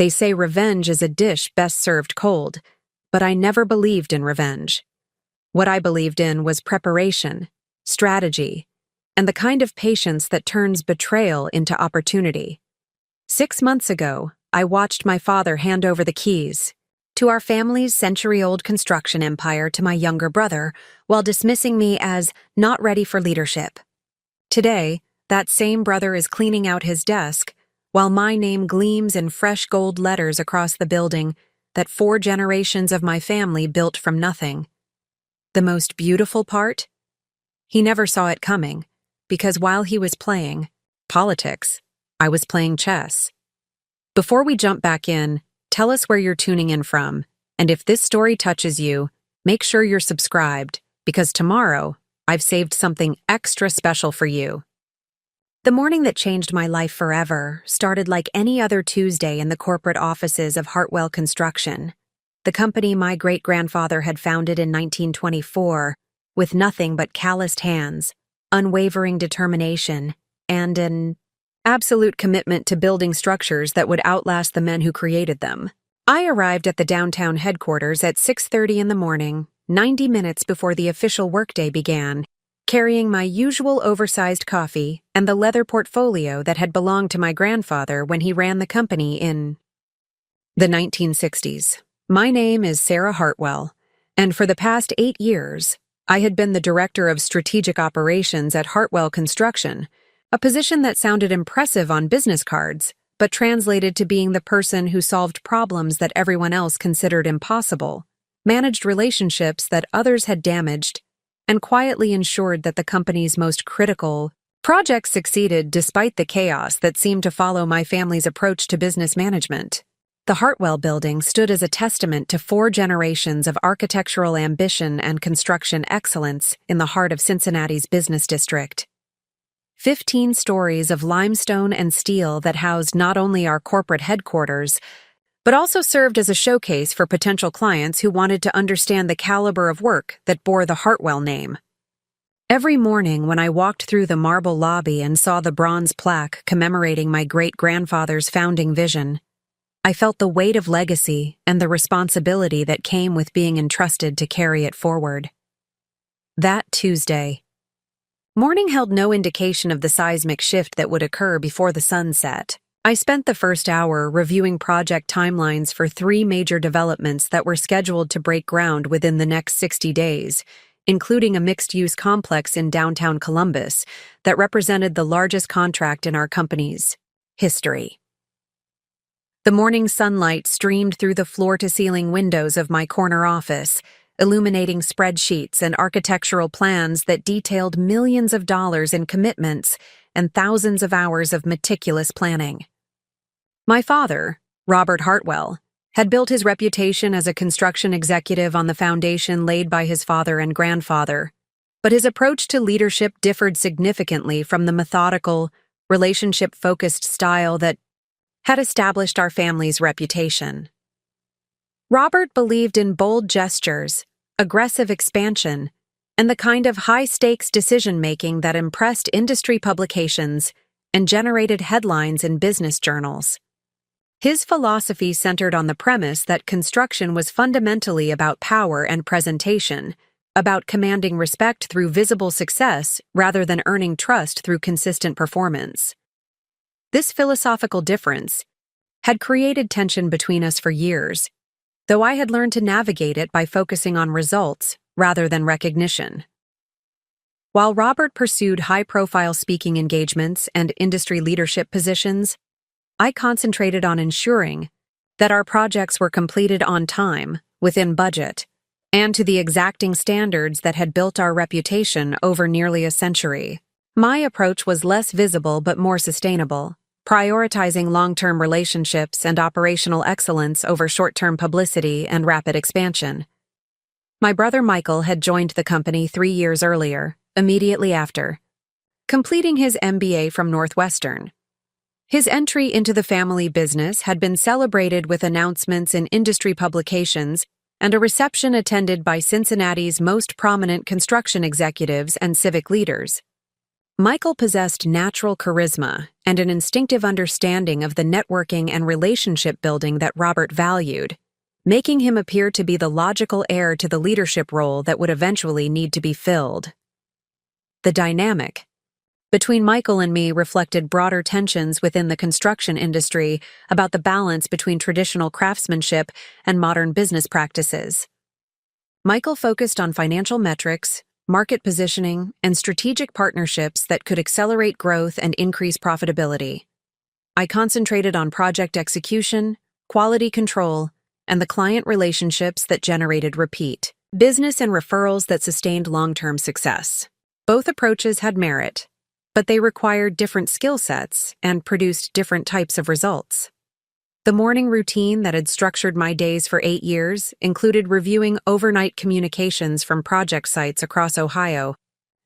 They say revenge is a dish best served cold, but I never believed in revenge. What I believed in was preparation, strategy, and the kind of patience that turns betrayal into opportunity. 6 months ago, I watched my father hand over the keys to our family's century-old construction empire to my younger brother, while dismissing me as not ready for leadership. Today, that same brother is cleaning out his desk, while my name gleams in fresh gold letters across the building that 4 generations of my family built from nothing. The most beautiful part? He never saw it coming, because while he was playing politics, I was playing chess. Before we jump back in, tell us where you're tuning in from, and if this story touches you, make sure you're subscribed, because tomorrow, I've saved something extra special for you. The morning that changed my life forever started like any other Tuesday in the corporate offices of Hartwell Construction, the company my great-grandfather had founded in 1924, with nothing but calloused hands, unwavering determination, and an absolute commitment to building structures that would outlast the men who created them. I arrived at the downtown headquarters at 6:30 in the morning, 90 minutes before the official workday began, carrying my usual oversized coffee and the leather portfolio that had belonged to my grandfather when he ran the company in the 1960s. My name is Sarah Hartwell, and for the past 8 years, I had been the Director of Strategic Operations at Hartwell Construction, a position that sounded impressive on business cards, but translated to being the person who solved problems that everyone else considered impossible, managed relationships that others had damaged, and quietly ensured that the company's most critical projects succeeded despite the chaos that seemed to follow my family's approach to business management. The Hartwell Building stood as a testament to 4 generations of architectural ambition and construction excellence in the heart of Cincinnati's business district. 15 stories of limestone and steel that housed not only our corporate headquarters, but also served as a showcase for potential clients who wanted to understand the caliber of work that bore the Hartwell name. Every morning when I walked through the marble lobby and saw the bronze plaque commemorating my great-grandfather's founding vision, I felt the weight of legacy and the responsibility that came with being entrusted to carry it forward. That Tuesday, morning held no indication of the seismic shift that would occur before the sun set. I spent the first hour reviewing project timelines for 3 major developments that were scheduled to break ground within the next 60 days, including a mixed-use complex in downtown Columbus that represented the largest contract in our company's history. The morning sunlight streamed through the floor-to-ceiling windows of my corner office, illuminating spreadsheets and architectural plans that detailed millions of dollars in commitments and thousands of hours of meticulous planning. My father, Robert Hartwell, had built his reputation as a construction executive on the foundation laid by his father and grandfather, but his approach to leadership differed significantly from the methodical, relationship-focused style that had established our family's reputation. Robert believed in bold gestures, aggressive expansion, and the kind of high-stakes decision-making that impressed industry publications and generated headlines in business journals. His philosophy centered on the premise that construction was fundamentally about power and presentation, about commanding respect through visible success rather than earning trust through consistent performance. This philosophical difference had created tension between us for years, though I had learned to navigate it by focusing on results rather than recognition. While Robert pursued high-profile speaking engagements and industry leadership positions, I concentrated on ensuring that our projects were completed on time, within budget, and to the exacting standards that had built our reputation over nearly a century. My approach was less visible but more sustainable, prioritizing long-term relationships and operational excellence over short-term publicity and rapid expansion. My brother Michael had joined the company 3 years earlier, immediately after completing his MBA from Northwestern. His entry into the family business had been celebrated with announcements in industry publications and a reception attended by Cincinnati's most prominent construction executives and civic leaders. Michael possessed natural charisma and an instinctive understanding of the networking and relationship building that Robert valued, making him appear to be the logical heir to the leadership role that would eventually need to be filled. The dynamic between Michael and me reflected broader tensions within the construction industry about the balance between traditional craftsmanship and modern business practices. Michael focused on financial metrics, market positioning, and strategic partnerships that could accelerate growth and increase profitability. I concentrated on project execution, quality control, and the client relationships that generated repeat business and referrals that sustained long-term success. Both approaches had merit, but they required different skill sets and produced different types of results. The morning routine that had structured my days for 8 years included reviewing overnight communications from project sites across Ohio,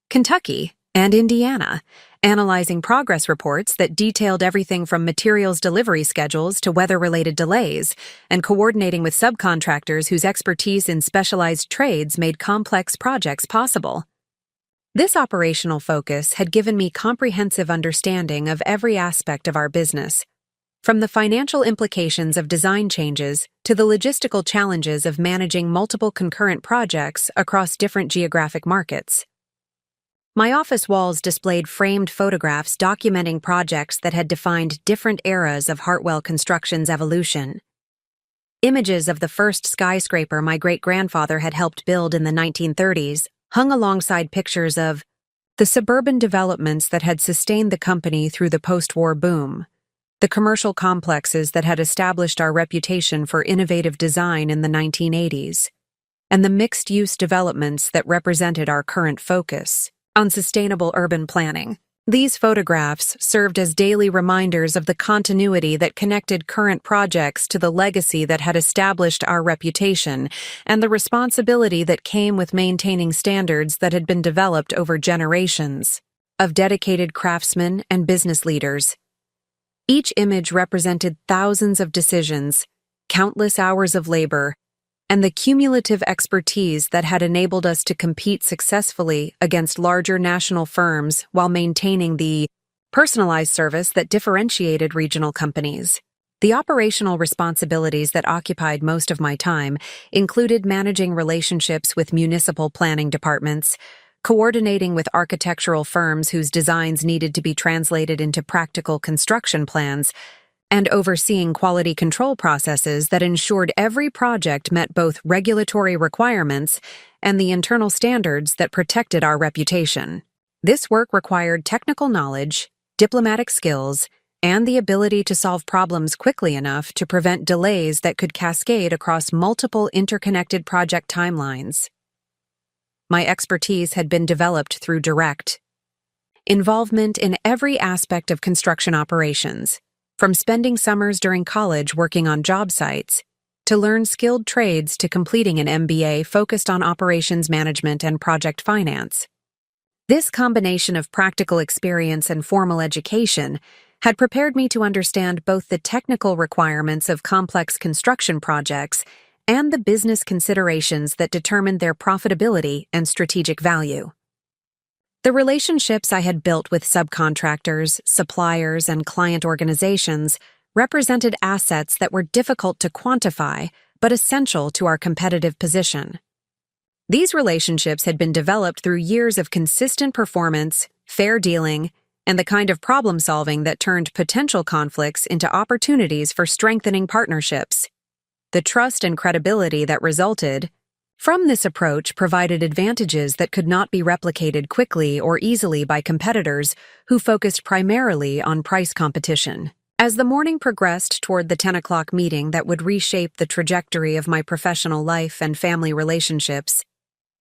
Kentucky, and Indiana, analyzing progress reports that detailed everything from materials delivery schedules to weather-related delays, and coordinating with subcontractors whose expertise in specialized trades made complex projects possible. This operational focus had given me comprehensive understanding of every aspect of our business, from the financial implications of design changes to the logistical challenges of managing multiple concurrent projects across different geographic markets. My office walls displayed framed photographs documenting projects that had defined different eras of Hartwell Construction's evolution. Images of the first skyscraper my great-grandfather had helped build in the 1930s hung alongside pictures of the suburban developments that had sustained the company through the post-war boom, the commercial complexes that had established our reputation for innovative design in the 1980s, and the mixed-use developments that represented our current focus on sustainable urban planning. These photographs served as daily reminders of the continuity that connected current projects to the legacy that had established our reputation and the responsibility that came with maintaining standards that had been developed over generations of dedicated craftsmen and business leaders. Each image represented thousands of decisions, countless hours of labor, and the cumulative expertise that had enabled us to compete successfully against larger national firms while maintaining the personalized service that differentiated regional companies. The operational responsibilities that occupied most of my time included managing relationships with municipal planning departments, coordinating with architectural firms whose designs needed to be translated into practical construction plans, and overseeing quality control processes that ensured every project met both regulatory requirements and the internal standards that protected our reputation. This work required technical knowledge, diplomatic skills, and the ability to solve problems quickly enough to prevent delays that could cascade across multiple interconnected project timelines. My expertise had been developed through direct involvement in every aspect of construction operations, from spending summers during college working on job sites, to learn skilled trades to completing an MBA focused on operations management and project finance. This combination of practical experience and formal education had prepared me to understand both the technical requirements of complex construction projects and the business considerations that determined their profitability and strategic value. The relationships I had built with subcontractors, suppliers, and client organizations represented assets that were difficult to quantify but essential to our competitive position. These relationships had been developed through years of consistent performance, fair dealing, and the kind of problem-solving that turned potential conflicts into opportunities for strengthening partnerships. The trust and credibility that resulted from this approach provided advantages that could not be replicated quickly or easily by competitors who focused primarily on price competition. As the morning progressed toward the 10 o'clock meeting that would reshape the trajectory of my professional life and family relationships,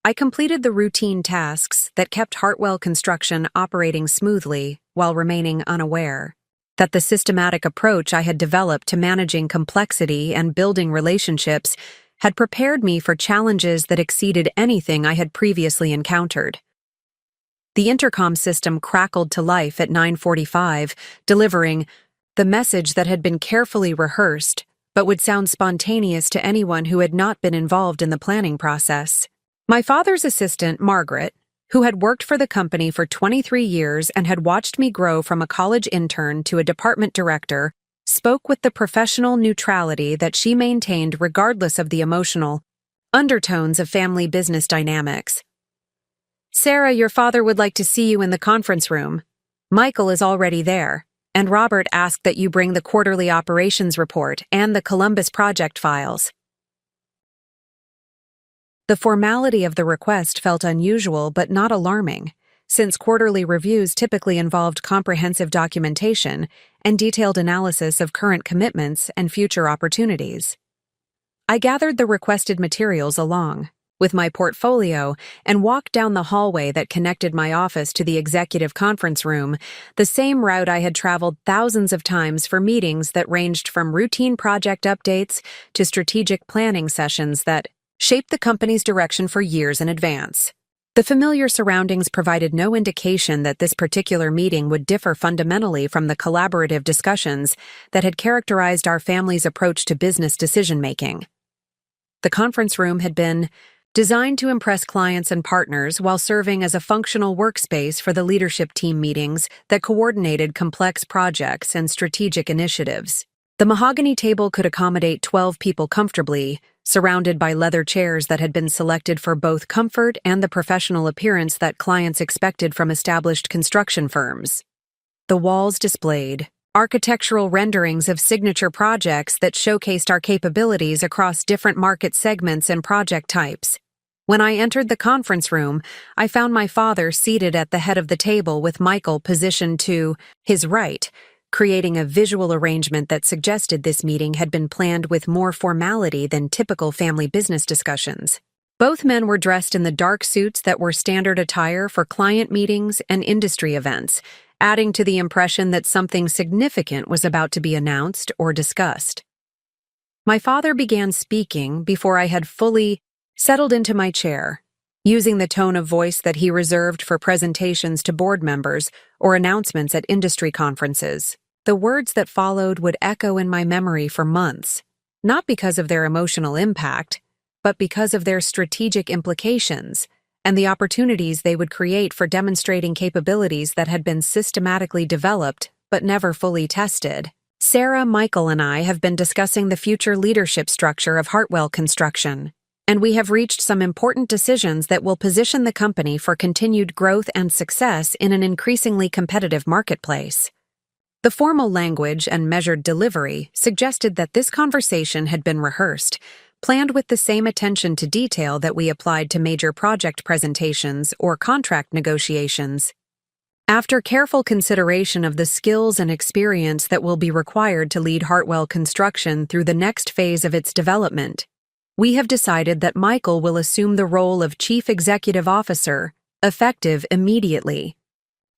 I completed the routine tasks that kept Hartwell Construction operating smoothly while remaining unaware that the systematic approach I had developed to managing complexity and building relationships had prepared me for challenges that exceeded anything I had previously encountered. The intercom system crackled to life at 9:45, delivering the message that had been carefully rehearsed but would sound spontaneous to anyone who had not been involved in the planning process. My father's assistant, Margaret, who had worked for the company for 23 years and had watched me grow from a college intern to a department director, spoke with the professional neutrality that she maintained regardless of the emotional undertones of family business dynamics. "Sarah, your father would like to see you in the conference room. Michael is already there, and Robert asked that you bring the quarterly operations report and the Columbus project files." The formality of the request felt unusual but not alarming, since quarterly reviews typically involved comprehensive documentation and detailed analysis of current commitments and future opportunities. I gathered the requested materials along with my portfolio and walked down the hallway that connected my office to the executive conference room, the same route I had traveled thousands of times for meetings that ranged from routine project updates to strategic planning sessions that shaped the company's direction for years in advance. The familiar surroundings provided no indication that this particular meeting would differ fundamentally from the collaborative discussions that had characterized our family's approach to business decision-making. The conference room had been designed to impress clients and partners while serving as a functional workspace for the leadership team meetings that coordinated complex projects and strategic initiatives. The mahogany table could accommodate 12 people comfortably, surrounded by leather chairs that had been selected for both comfort and the professional appearance that clients expected from established construction firms. The walls displayed architectural renderings of signature projects that showcased our capabilities across different market segments and project types. When I entered the conference room, I found my father seated at the head of the table with Michael positioned to his right, creating a visual arrangement that suggested this meeting had been planned with more formality than typical family business discussions. Both men were dressed in the dark suits that were standard attire for client meetings and industry events, adding to the impression that something significant was about to be announced or discussed. My father began speaking before I had fully settled into my chair, using the tone of voice that he reserved for presentations to board members or announcements at industry conferences. The words that followed would echo in my memory for months, not because of their emotional impact, but because of their strategic implications and the opportunities they would create for demonstrating capabilities that had been systematically developed but never fully tested. "Sarah, Michael, and I have been discussing the future leadership structure of Hartwell Construction, and we have reached some important decisions that will position the company for continued growth and success in an increasingly competitive marketplace." The formal language and measured delivery suggested that this conversation had been rehearsed, planned with the same attention to detail that we applied to major project presentations or contract negotiations. After careful consideration of the skills and experience that will be required to lead Hartwell Construction through the next phase of its development, we have decided that Michael will assume the role of Chief Executive Officer, effective immediately.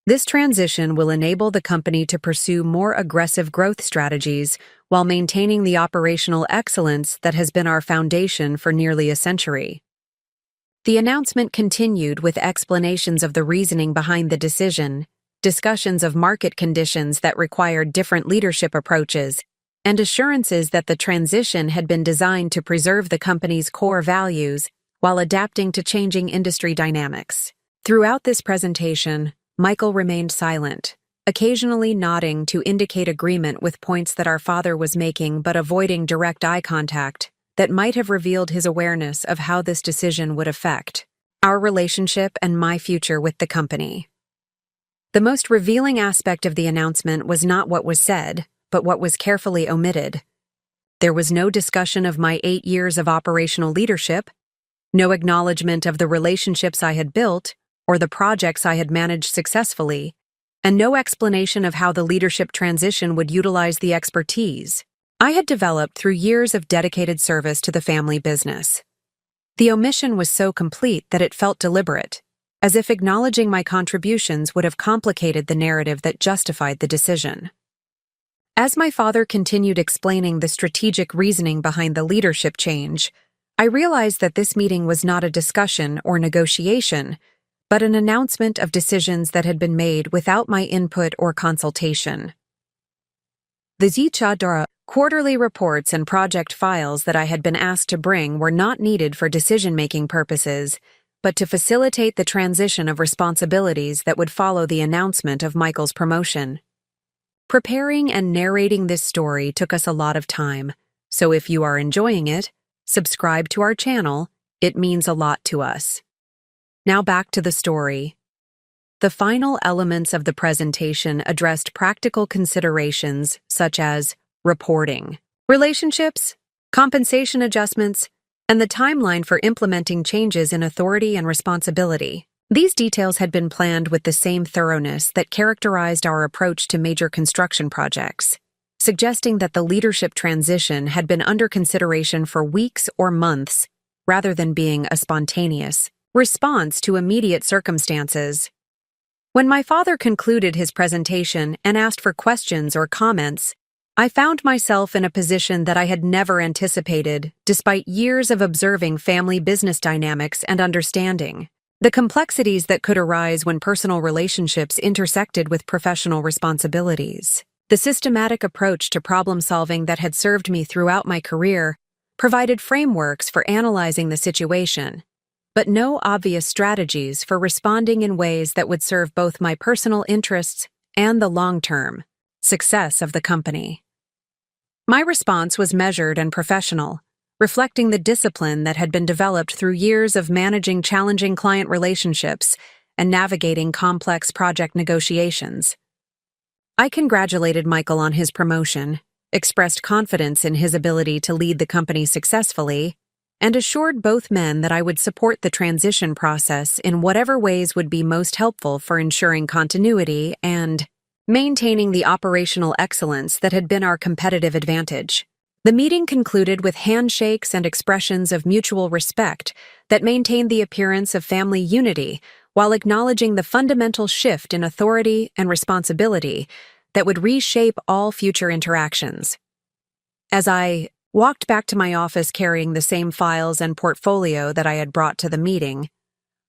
This transition will enable the company to pursue more aggressive growth strategies while maintaining the operational excellence that has been our foundation for nearly a century. The announcement continued with explanations of the reasoning behind the decision, discussions of market conditions that required different leadership approaches, and assurances that the transition had been designed to preserve the company's core values while adapting to changing industry dynamics. Throughout this presentation, Michael remained silent, occasionally nodding to indicate agreement with points that our father was making but avoiding direct eye contact that might have revealed his awareness of how this decision would affect our relationship and my future with the company. The most revealing aspect of the announcement was not what was said, but what was carefully omitted. There was no discussion of my 8 years of operational leadership, no acknowledgement of the relationships I had built or the projects I had managed successfully, and no explanation of how the leadership transition would utilize the expertise I had developed through years of dedicated service to the family business. The omission was so complete that it felt deliberate, as if acknowledging my contributions would have complicated the narrative that justified the decision. As my father continued explaining the strategic reasoning behind the leadership change, I realized that this meeting was not a discussion or negotiation, but an announcement of decisions that had been made without my input or consultation. The Zichadara quarterly reports and project files that I had been asked to bring were not needed for decision-making purposes, but to facilitate the transition of responsibilities that would follow the announcement of Michael's promotion. Preparing and narrating this story took us a lot of time, so if you are enjoying it, subscribe to our channel. It means a lot to us. Now back to the story. The final elements of the presentation addressed practical considerations such as reporting, relationships, compensation adjustments, and the timeline for implementing changes in authority and responsibility. These details had been planned with the same thoroughness that characterized our approach to major construction projects, suggesting that the leadership transition had been under consideration for weeks or months rather than being a spontaneous response to immediate circumstances. When my father concluded his presentation and asked for questions or comments, I found myself in a position that I had never anticipated, despite years of observing family business dynamics and understanding the complexities that could arise when personal relationships intersected with professional responsibilities. The systematic approach to problem-solving that had served me throughout my career provided frameworks for analyzing the situation, but no obvious strategies for responding in ways that would serve both my personal interests and the long-term success of the company. My response was measured and professional, reflecting the discipline that had been developed through years of managing challenging client relationships and navigating complex project negotiations. I congratulated Michael on his promotion, expressed confidence in his ability to lead the company successfully, and assured both men that I would support the transition process in whatever ways would be most helpful for ensuring continuity and maintaining the operational excellence that had been our competitive advantage. The meeting concluded with handshakes and expressions of mutual respect that maintained the appearance of family unity while acknowledging the fundamental shift in authority and responsibility that would reshape all future interactions. As I walked back to my office carrying the same files and portfolio that I had brought to the meeting,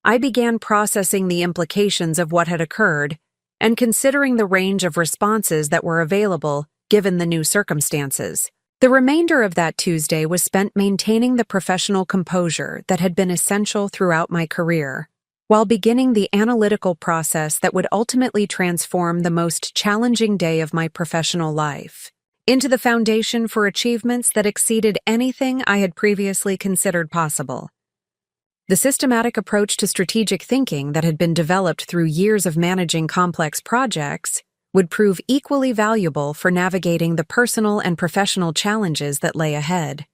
I began processing the implications of what had occurred and considering the range of responses that were available given the new circumstances. The remainder of that Tuesday was spent maintaining the professional composure that had been essential throughout my career, while beginning the analytical process that would ultimately transform the most challenging day of my professional life into the foundation for achievements that exceeded anything I had previously considered possible. The systematic approach to strategic thinking that had been developed through years of managing complex projects would prove equally valuable for navigating the personal and professional challenges that lay ahead.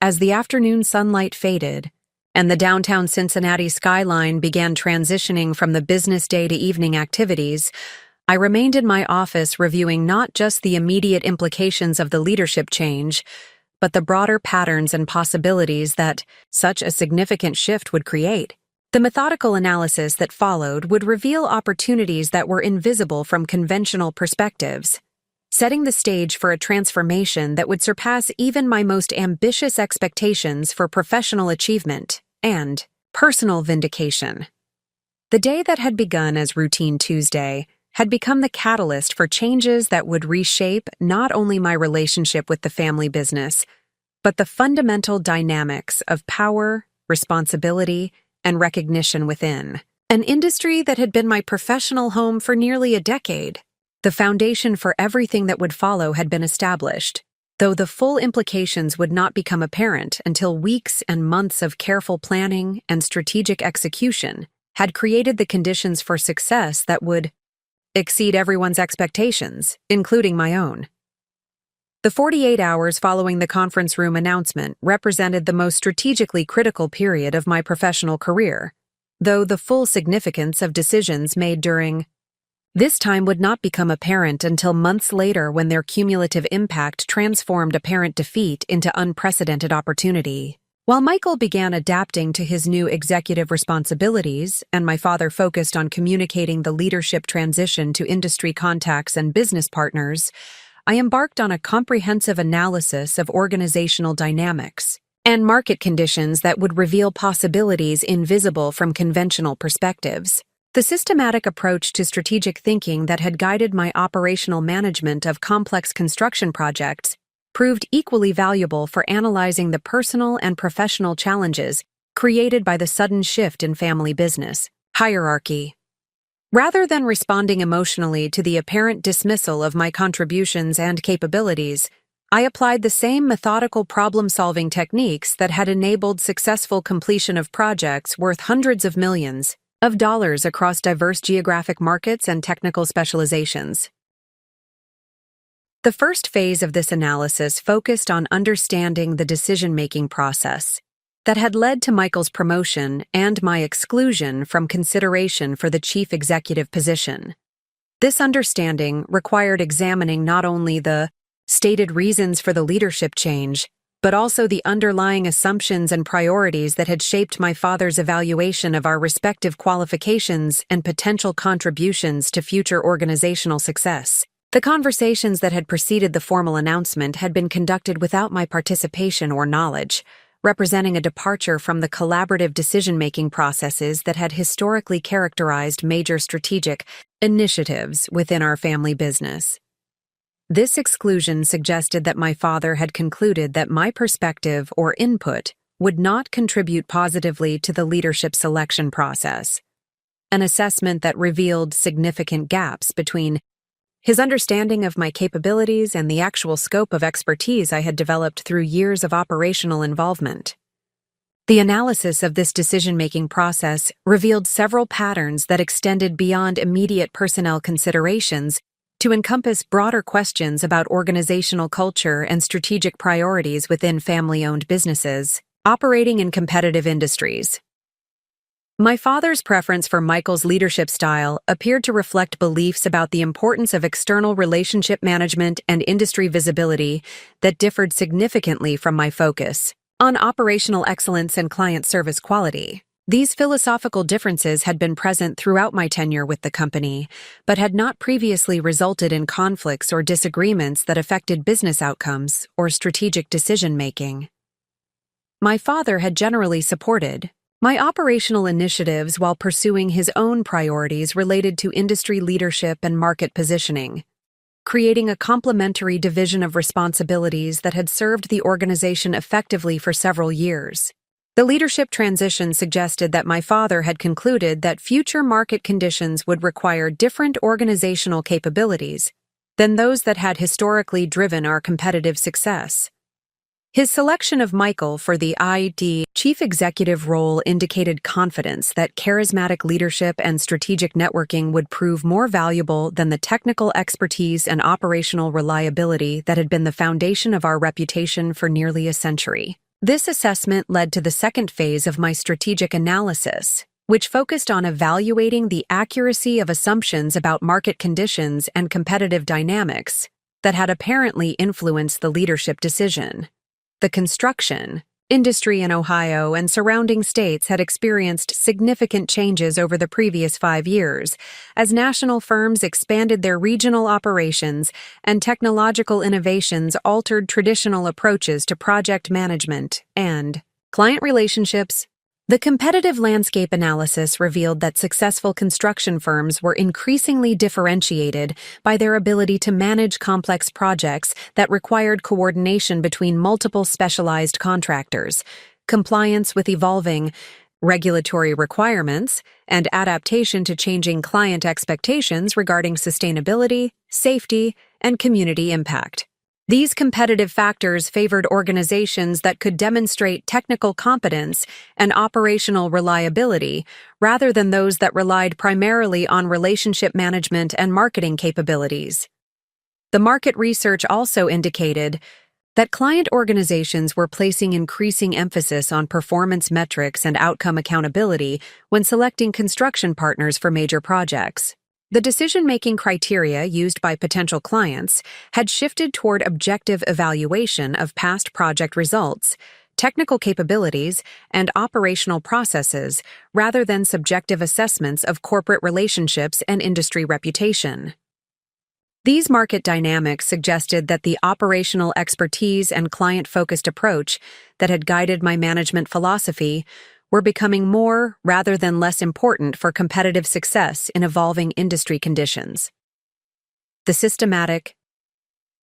As the afternoon sunlight faded, and the downtown Cincinnati skyline began transitioning from the business day to evening activities, I remained in my office reviewing not just the immediate implications of the leadership change, but the broader patterns and possibilities that such a significant shift would create. The methodical analysis that followed would reveal opportunities that were invisible from conventional perspectives, setting the stage for a transformation that would surpass even my most ambitious expectations for professional achievement and personal vindication. The day that had begun as routine Tuesday had become the catalyst for changes that would reshape not only my relationship with the family business, but the fundamental dynamics of power, responsibility, and recognition within an industry that had been my professional home for nearly a decade. The foundation for everything that would follow had been established, though the full implications would not become apparent until weeks and months of careful planning and strategic execution had created the conditions for success that would exceed everyone's expectations, including my own. The 48 hours following the conference room announcement represented the most strategically critical period of my professional career, though the full significance of decisions made during this time would not become apparent until months later when their cumulative impact transformed apparent defeat into unprecedented opportunity. While Michael began adapting to his new executive responsibilities and my father focused on communicating the leadership transition to industry contacts and business partners, I embarked on a comprehensive analysis of organizational dynamics and market conditions that would reveal possibilities invisible from conventional perspectives. The systematic approach to strategic thinking that had guided my operational management of complex construction projects proved equally valuable for analyzing the personal and professional challenges created by the sudden shift in family business hierarchy. Rather than responding emotionally to the apparent dismissal of my contributions and capabilities, I applied the same methodical problem-solving techniques that had enabled successful completion of projects worth hundreds of millions of dollars across diverse geographic markets and technical specializations. The first phase of this analysis focused on understanding the decision-making process that had led to Michael's promotion and my exclusion from consideration for the chief executive position. This understanding required examining not only the stated reasons for the leadership change, but also the underlying assumptions and priorities that had shaped my father's evaluation of our respective qualifications and potential contributions to future organizational success. The conversations that had preceded the formal announcement had been conducted without my participation or knowledge, representing a departure from the collaborative decision-making processes that had historically characterized major strategic initiatives within our family business. This exclusion suggested that my father had concluded that my perspective or input would not contribute positively to the leadership selection process, an assessment that revealed significant gaps between his understanding of my capabilities and the actual scope of expertise I had developed through years of operational involvement. The analysis of this decision-making process revealed several patterns that extended beyond immediate personnel considerations to encompass broader questions about organizational culture and strategic priorities within family-owned businesses operating in competitive industries. My father's preference for Michael's leadership style appeared to reflect beliefs about the importance of external relationship management and industry visibility that differed significantly from my focus on operational excellence and client service quality. These philosophical differences had been present throughout my tenure with the company, but had not previously resulted in conflicts or disagreements that affected business outcomes or strategic decision-making. My father had generally supported my operational initiatives while pursuing his own priorities related to industry leadership and market positioning, creating a complementary division of responsibilities that had served the organization effectively for several years. The leadership transition suggested that my father had concluded that future market conditions would require different organizational capabilities than those that had historically driven our competitive success. His selection of Michael for the chief executive role indicated confidence that charismatic leadership and strategic networking would prove more valuable than the technical expertise and operational reliability that had been the foundation of our reputation for nearly a century. This assessment led to the second phase of my strategic analysis, which focused on evaluating the accuracy of assumptions about market conditions and competitive dynamics that had apparently influenced the leadership decision. The construction industry in Ohio and surrounding states had experienced significant changes over the previous 5 years, as national firms expanded their regional operations and technological innovations altered traditional approaches to project management and client relationships. The competitive landscape analysis revealed that successful construction firms were increasingly differentiated by their ability to manage complex projects that required coordination between multiple specialized contractors, compliance with evolving regulatory requirements, and adaptation to changing client expectations regarding sustainability, safety, and community impact. These competitive factors favored organizations that could demonstrate technical competence and operational reliability rather than those that relied primarily on relationship management and marketing capabilities. The market research also indicated that client organizations were placing increasing emphasis on performance metrics and outcome accountability when selecting construction partners for major projects. The decision-making criteria used by potential clients had shifted toward objective evaluation of past project results, technical capabilities, and operational processes rather than subjective assessments of corporate relationships and industry reputation. These market dynamics suggested that the operational expertise and client-focused approach that had guided my management philosophy were becoming more rather than less important for competitive success in evolving industry conditions. The systematic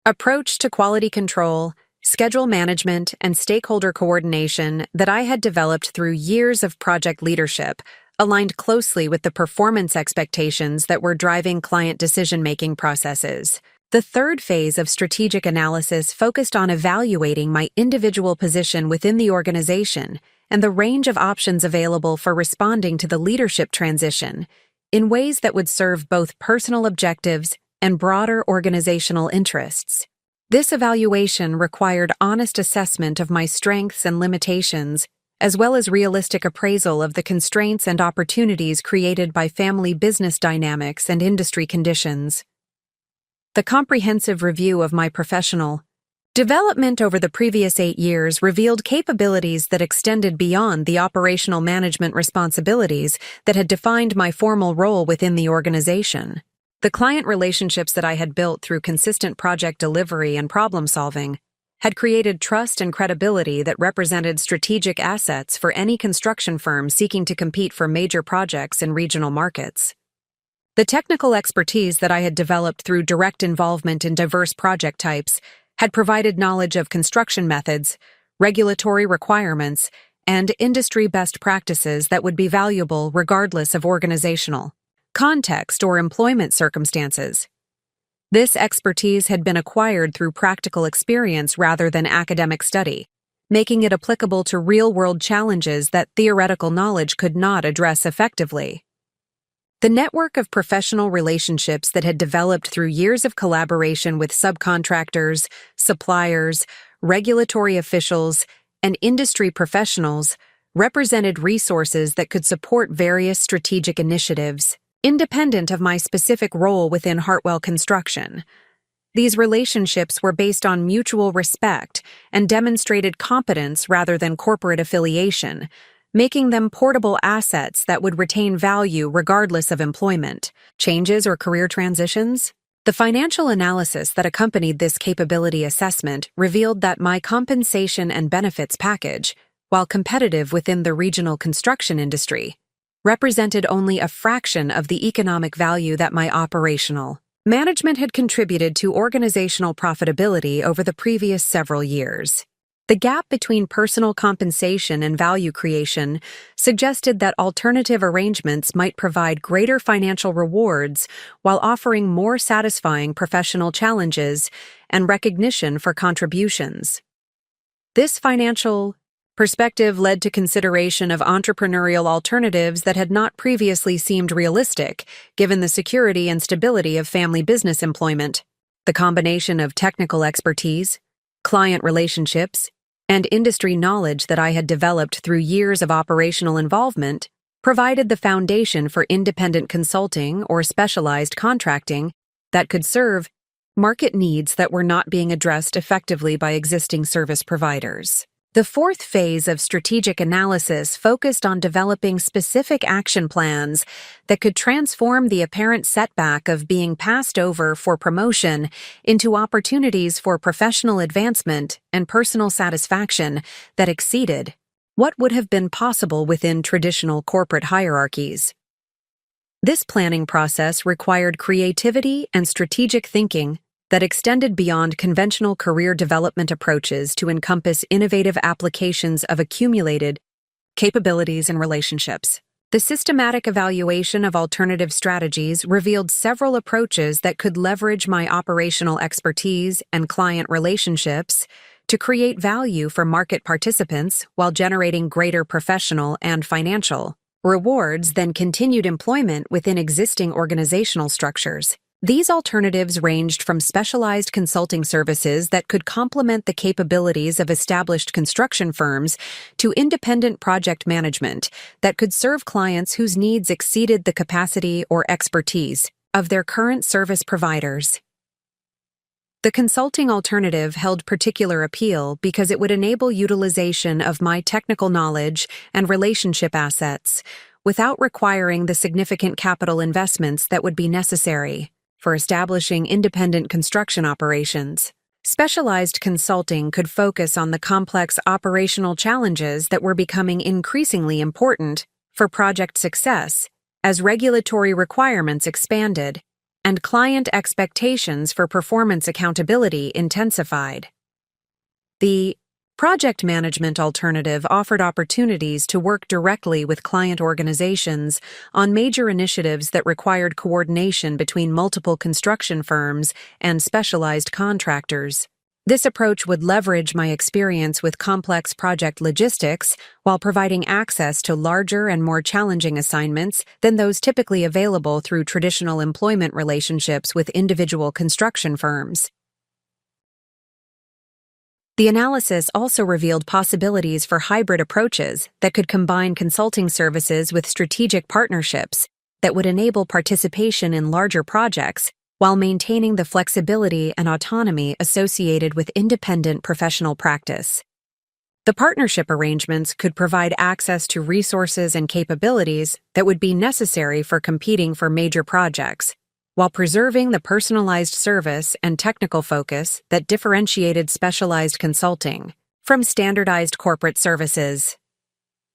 approach to quality control schedule management, and stakeholder coordination that I had developed through years of project leadership aligned closely with the performance expectations that were driving client decision-making processes. The third phase of strategic analysis focused on evaluating my individual position within the organization and the range of options available for responding to the leadership transition in ways that would serve both personal objectives and broader organizational interests. This evaluation required honest assessment of my strengths and limitations, as well as realistic appraisal of the constraints and opportunities created by family business dynamics and industry conditions. The comprehensive review of my professional development over the previous 8 years revealed capabilities that extended beyond the operational management responsibilities that had defined my formal role within the organization. The client relationships that I had built through consistent project delivery and problem-solving had created trust and credibility that represented strategic assets for any construction firm seeking to compete for major projects in regional markets. The technical expertise that I had developed through direct involvement in diverse project types had provided knowledge of construction methods, regulatory requirements, and industry best practices that would be valuable regardless of organizational context or employment circumstances. This expertise had been acquired through practical experience rather than academic study, making it applicable to real-world challenges that theoretical knowledge could not address effectively. The network of professional relationships that had developed through years of collaboration with subcontractors, suppliers, regulatory officials, and industry professionals represented resources that could support various strategic initiatives, independent of my specific role within Hartwell Construction. These relationships were based on mutual respect and demonstrated competence rather than corporate affiliation, making them portable assets that would retain value regardless of employment, changes, or career transitions. The financial analysis that accompanied this capability assessment revealed that my compensation and benefits package, while competitive within the regional construction industry, represented only a fraction of the economic value that my operational management had contributed to organizational profitability over the previous several years. The gap between personal compensation and value creation suggested that alternative arrangements might provide greater financial rewards while offering more satisfying professional challenges and recognition for contributions. This financial perspective led to consideration of entrepreneurial alternatives that had not previously seemed realistic, given the security and stability of family business employment. The combination of technical expertise, client relationships, and industry knowledge that I had developed through years of operational involvement provided the foundation for independent consulting or specialized contracting that could serve market needs that were not being addressed effectively by existing service providers. The fourth phase of strategic analysis focused on developing specific action plans that could transform the apparent setback of being passed over for promotion into opportunities for professional advancement and personal satisfaction that exceeded what would have been possible within traditional corporate hierarchies. This planning process required creativity and strategic thinking that extended beyond conventional career development approaches to encompass innovative applications of accumulated capabilities and relationships. The systematic evaluation of alternative strategies revealed several approaches that could leverage my operational expertise and client relationships to create value for market participants while generating greater professional and financial rewards than continued employment within existing organizational structures. These alternatives ranged from specialized consulting services that could complement the capabilities of established construction firms to independent project management that could serve clients whose needs exceeded the capacity or expertise of their current service providers. The consulting alternative held particular appeal because it would enable utilization of my technical knowledge and relationship assets without requiring the significant capital investments that would be necessary for establishing independent construction operations. Specialized consulting could focus on the complex operational challenges that were becoming increasingly important for project success as regulatory requirements expanded and client expectations for performance accountability intensified. The project management alternative offered opportunities to work directly with client organizations on major initiatives that required coordination between multiple construction firms and specialized contractors. This approach would leverage my experience with complex project logistics while providing access to larger and more challenging assignments than those typically available through traditional employment relationships with individual construction firms. The analysis also revealed possibilities for hybrid approaches that could combine consulting services with strategic partnerships that would enable participation in larger projects while maintaining the flexibility and autonomy associated with independent professional practice. The partnership arrangements could provide access to resources and capabilities that would be necessary for competing for major projects, while preserving the personalized service and technical focus that differentiated specialized consulting from standardized corporate services.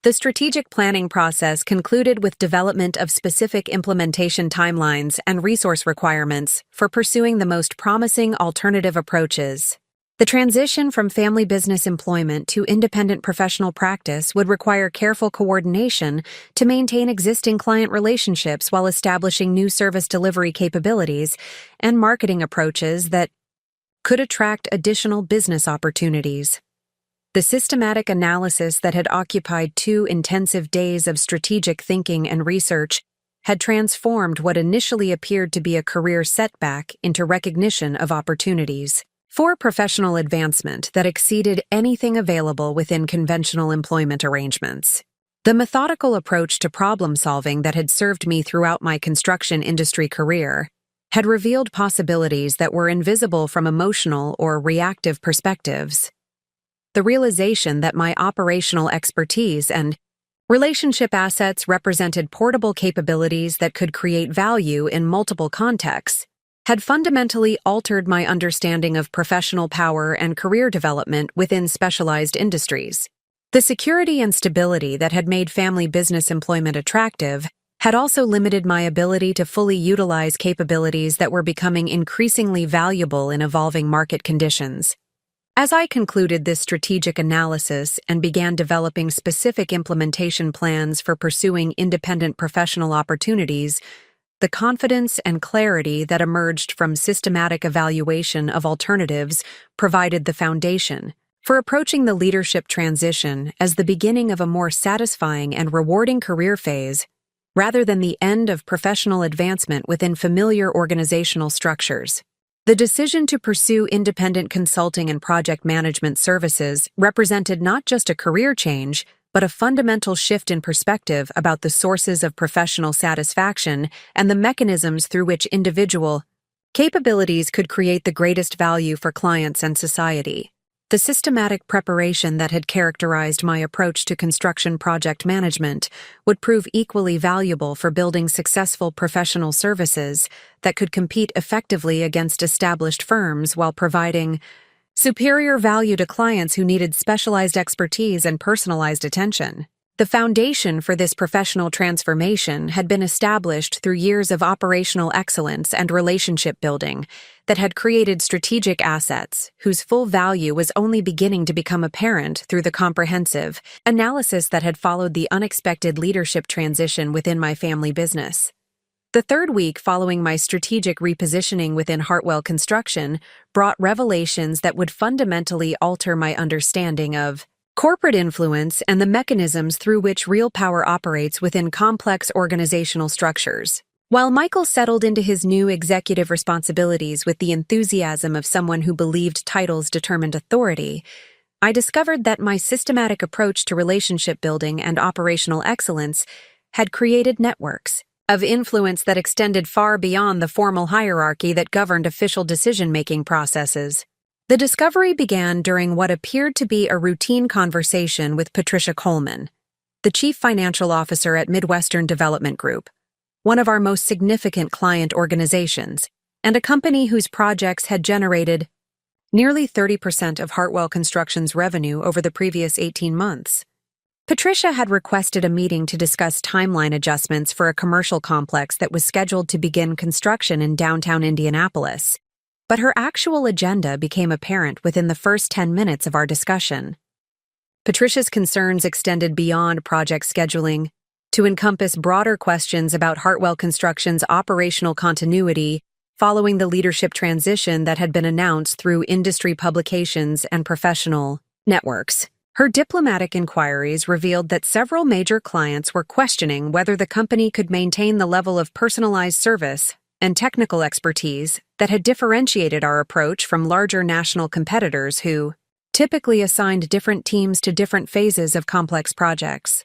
The strategic planning process concluded with development of specific implementation timelines and resource requirements for pursuing the most promising alternative approaches. The transition from family business employment to independent professional practice would require careful coordination to maintain existing client relationships while establishing new service delivery capabilities and marketing approaches that could attract additional business opportunities. The systematic analysis that had occupied 2 intensive days of strategic thinking and research had transformed what initially appeared to be a career setback into recognition of opportunities for professional advancement that exceeded anything available within conventional employment arrangements. The methodical approach to problem-solving that had served me throughout my construction industry career had revealed possibilities that were invisible from emotional or reactive perspectives. The realization that my operational expertise and relationship assets represented portable capabilities that could create value in multiple contexts had fundamentally altered my understanding of professional power and career development within specialized industries. The security and stability that had made family business employment attractive had also limited my ability to fully utilize capabilities that were becoming increasingly valuable in evolving market conditions. As I concluded this strategic analysis and began developing specific implementation plans for pursuing independent professional opportunities, the confidence and clarity that emerged from systematic evaluation of alternatives provided the foundation for approaching the leadership transition as the beginning of a more satisfying and rewarding career phase, rather than the end of professional advancement within familiar organizational structures. The decision to pursue independent consulting and project management services represented not just a career change, but a fundamental shift in perspective about the sources of professional satisfaction and the mechanisms through which individual capabilities could create the greatest value for clients and society. The systematic preparation that had characterized my approach to construction project management would prove equally valuable for building successful professional services that could compete effectively against established firms while providing superior value to clients who needed specialized expertise and personalized attention. The foundation for this professional transformation had been established through years of operational excellence and relationship building that had created strategic assets whose full value was only beginning to become apparent through the comprehensive analysis that had followed the unexpected leadership transition within my family business. The third week following my strategic repositioning within Hartwell Construction brought revelations that would fundamentally alter my understanding of corporate influence and the mechanisms through which real power operates within complex organizational structures. While Michael settled into his new executive responsibilities with the enthusiasm of someone who believed titles determined authority, I discovered that my systematic approach to relationship building and operational excellence had created networks of influence that extended far beyond the formal hierarchy that governed official decision-making processes. The discovery began during what appeared to be a routine conversation with Patricia Coleman, the Chief Financial Officer at Midwestern Development Group, one of our most significant client organizations, and a company whose projects had generated nearly 30% of Hartwell Construction's revenue over the previous 18 months. Patricia had requested a meeting to discuss timeline adjustments for a commercial complex that was scheduled to begin construction in downtown Indianapolis. but her actual agenda became apparent within the first 10 minutes of our discussion. Patricia's concerns extended beyond project scheduling to encompass broader questions about Hartwell Construction's operational continuity following the leadership transition that had been announced through industry publications and professional networks. Her diplomatic inquiries revealed that several major clients were questioning whether the company could maintain the level of personalized service and technical expertise that had differentiated our approach from larger national competitors who typically assigned different teams to different phases of complex projects.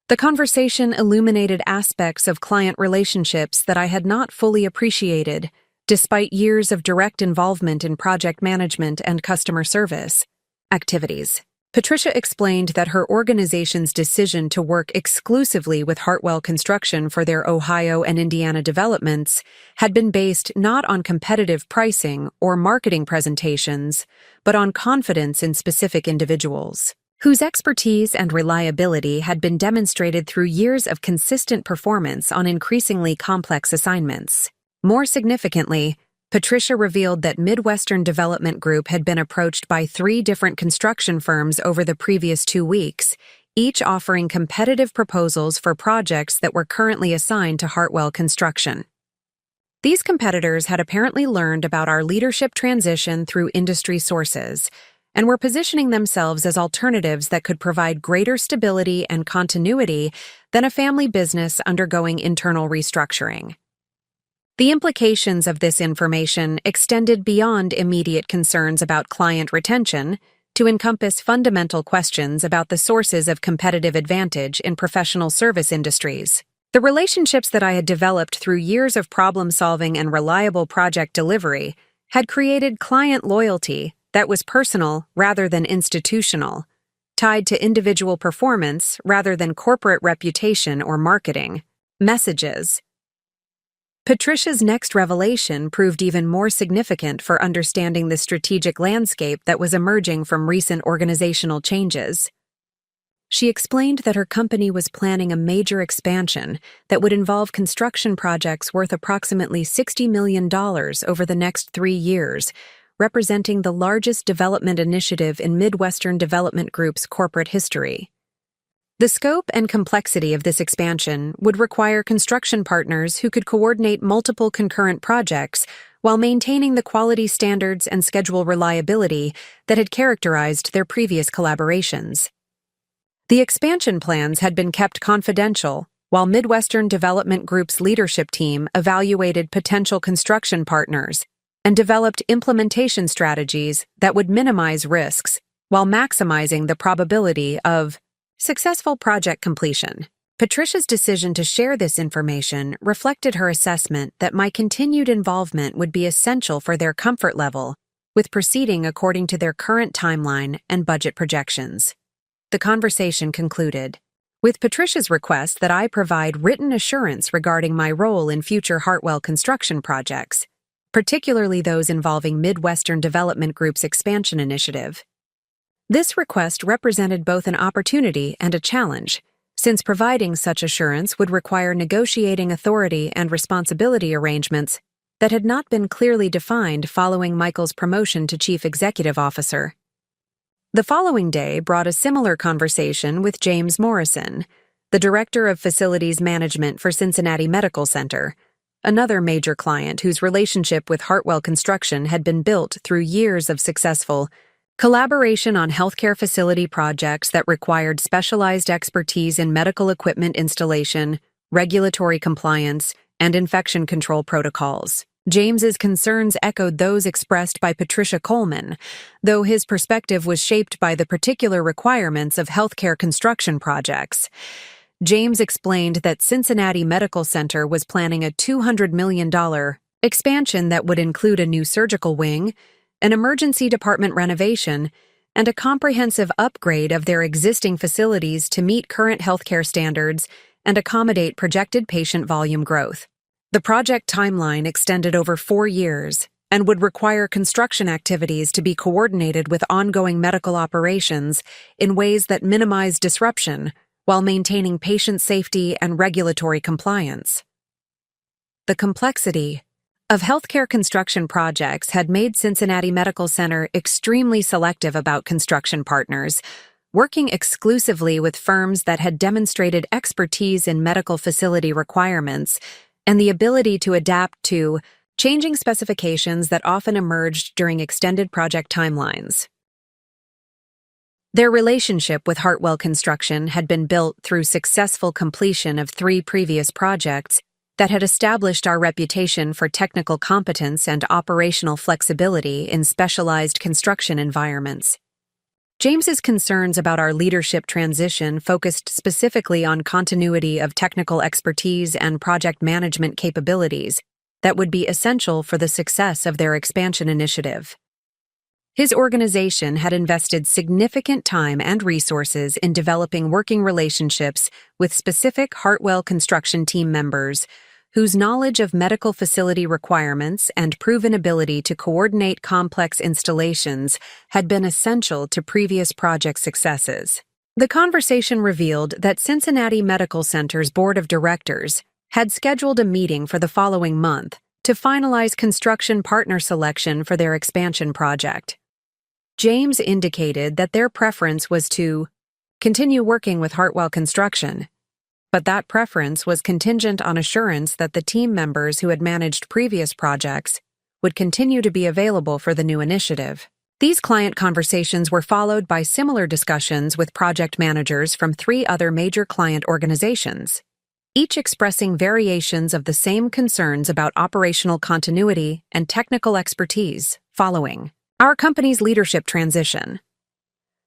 The conversation illuminated aspects of client relationships that I had not fully appreciated, despite years of direct involvement in project management and customer service activities. Patricia explained that her organization's decision to work exclusively with Hartwell Construction for their Ohio and Indiana developments had been based not on competitive pricing or marketing presentations, but on confidence in specific individuals, whose expertise and reliability had been demonstrated through years of consistent performance on increasingly complex assignments. More significantly, Patricia revealed that Midwestern Development Group had been approached by 3 different construction firms over the previous 2 weeks, each offering competitive proposals for projects that were currently assigned to Hartwell Construction. These competitors had apparently learned about our leadership transition through industry sources and were positioning themselves as alternatives that could provide greater stability and continuity than a family business undergoing internal restructuring. The implications of this information extended beyond immediate concerns about client retention to encompass fundamental questions about the sources of competitive advantage in professional service industries. The relationships that I had developed through years of problem-solving and reliable project delivery had created client loyalty that was personal rather than institutional, tied to individual performance rather than corporate reputation or marketing messages. Patricia's next revelation proved even more significant for understanding the strategic landscape that was emerging from recent organizational changes. She explained that her company was planning a major expansion that would involve construction projects worth approximately $60 million over the next 3 years, representing the largest development initiative in Midwestern Development Group's corporate history. The scope and complexity of this expansion would require construction partners who could coordinate multiple concurrent projects while maintaining the quality standards and schedule reliability that had characterized their previous collaborations. The expansion plans had been kept confidential, while Midwestern Development Group's leadership team evaluated potential construction partners and developed implementation strategies that would minimize risks while maximizing the probability of successful project completion. Patricia's decision to share this information reflected her assessment that my continued involvement would be essential for their comfort level with proceeding according to their current timeline and budget projections. The conversation concluded with Patricia's request that I provide written assurance regarding my role in future Hartwell construction projects, particularly those involving Midwestern Development Group's expansion initiative. This request represented both an opportunity and a challenge, since providing such assurance would require negotiating authority and responsibility arrangements that had not been clearly defined following Michael's promotion to Chief Executive Officer. The following day brought a similar conversation with James Morrison, the Director of Facilities Management for Cincinnati Medical Center, another major client whose relationship with Hartwell Construction had been built through years of successful collaboration on healthcare facility projects that required specialized expertise in medical equipment installation, regulatory compliance, and infection control protocols. James's concerns echoed those expressed by Patricia Coleman, though his perspective was shaped by the particular requirements of healthcare construction projects. James explained that Cincinnati Medical Center was planning a $200 million expansion that would include a new surgical wing, an emergency department renovation, and a comprehensive upgrade of their existing facilities to meet current healthcare standards and accommodate projected patient volume growth. The project timeline extended over 4 years and would require construction activities to be coordinated with ongoing medical operations in ways that minimize disruption while maintaining patient safety and regulatory compliance. The complexity of healthcare construction projects had made Cincinnati Medical Center extremely selective about construction partners, working exclusively with firms that had demonstrated expertise in medical facility requirements and the ability to adapt to changing specifications that often emerged during extended project timelines. Their relationship with Hartwell Construction had been built through successful completion of 3 previous projects that had established our reputation for technical competence and operational flexibility in specialized construction environments. James's concerns about our leadership transition focused specifically on continuity of technical expertise and project management capabilities that would be essential for the success of their expansion initiative. His organization had invested significant time and resources in developing working relationships with specific Hartwell Construction team members whose knowledge of medical facility requirements and proven ability to coordinate complex installations had been essential to previous project successes. The conversation revealed that Cincinnati Medical Center's board of directors had scheduled a meeting for the following month to finalize construction partner selection for their expansion project. James indicated that their preference was to continue working with Hartwell Construction, but that preference was contingent on assurance that the team members who had managed previous projects would continue to be available for the new initiative. These client conversations were followed by similar discussions with project managers from 3 other major client organizations, each expressing variations of the same concerns about operational continuity and technical expertise following our company's leadership transition.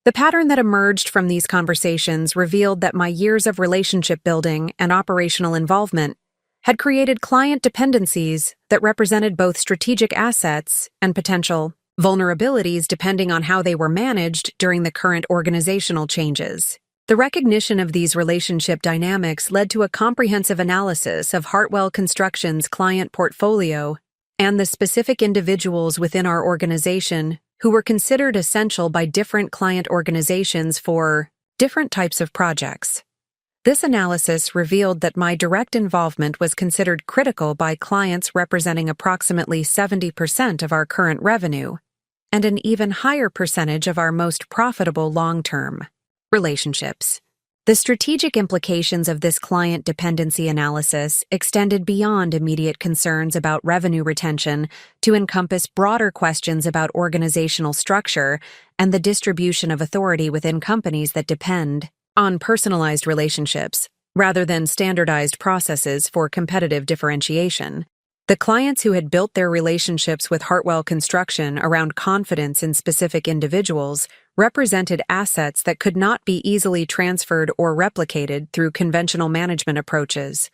The pattern that emerged from these conversations revealed that my years of relationship building and operational involvement had created client dependencies that represented both strategic assets and potential vulnerabilities depending on how they were managed during the current organizational changes. The recognition of these relationship dynamics led to a comprehensive analysis of Hartwell Construction's client portfolio and the specific individuals within our organization who were considered essential by different client organizations for different types of projects. This analysis revealed that my direct involvement was considered critical by clients representing approximately 70% of our current revenue and an even higher percentage of our most profitable long-term relationships. The strategic implications of this client dependency analysis extended beyond immediate concerns about revenue retention to encompass broader questions about organizational structure and the distribution of authority within companies that depend on personalized relationships rather than standardized processes for competitive differentiation. The clients who had built their relationships with Hartwell Construction around confidence in specific individuals represented assets that could not be easily transferred or replicated through conventional management approaches.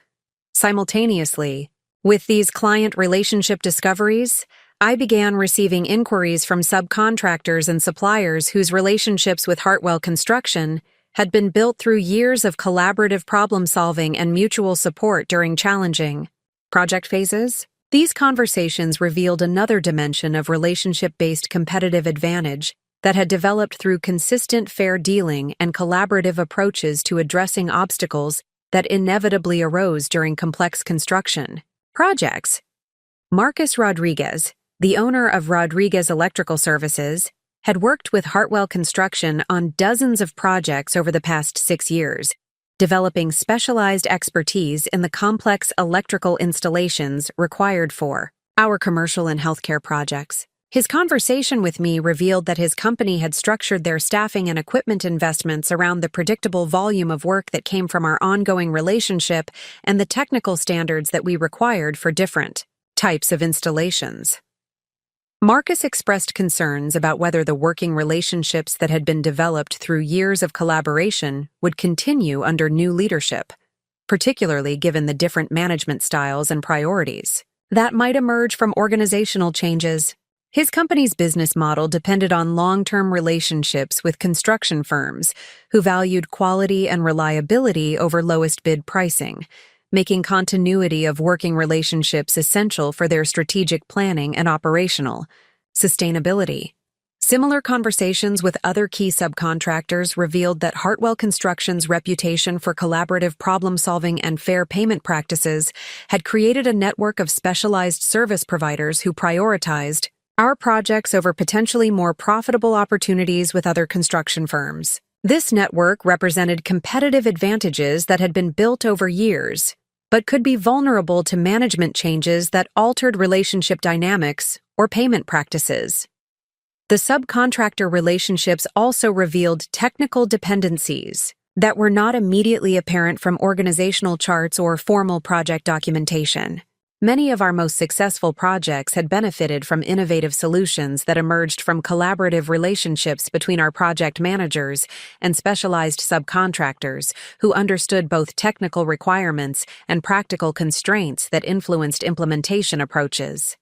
Simultaneously, with these client relationship discoveries, I began receiving inquiries from subcontractors and suppliers whose relationships with Hartwell Construction had been built through years of collaborative problem-solving and mutual support during challenging project phases. These conversations revealed another dimension of relationship-based competitive advantage that had developed through consistent fair dealing and collaborative approaches to addressing obstacles that inevitably arose during complex construction projects. Marcus Rodriguez, the owner of Rodriguez Electrical Services, had worked with Hartwell Construction on dozens of projects over the past 6 years, developing specialized expertise in the complex electrical installations required for our commercial and healthcare projects. His conversation with me revealed that his company had structured their staffing and equipment investments around the predictable volume of work that came from our ongoing relationship and the technical standards that we required for different types of installations. Marcus expressed concerns about whether the working relationships that had been developed through years of collaboration would continue under new leadership, particularly given the different management styles and priorities that might emerge from organizational changes. His company's business model depended on long-term relationships with construction firms who valued quality and reliability over lowest bid pricing, making continuity of working relationships essential for their strategic planning and operational sustainability. Similar conversations with other key subcontractors revealed that Hartwell Construction's reputation for collaborative problem-solving and fair payment practices had created a network of specialized service providers who prioritized our projects over potentially more profitable opportunities with other construction firms. This network represented competitive advantages that had been built over years, but could be vulnerable to management changes that altered relationship dynamics or payment practices. The subcontractor relationships also revealed technical dependencies that were not immediately apparent from organizational charts or formal project documentation. Many of our most successful projects had benefited from innovative solutions that emerged from collaborative relationships between our project managers and specialized subcontractors who understood both technical requirements and practical constraints that influenced implementation approaches.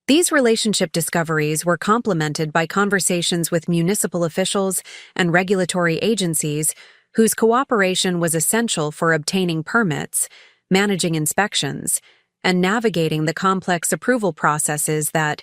These relationship discoveries were complemented by conversations with municipal officials and regulatory agencies whose cooperation was essential for obtaining permits, managing inspections, and navigating the complex approval processes that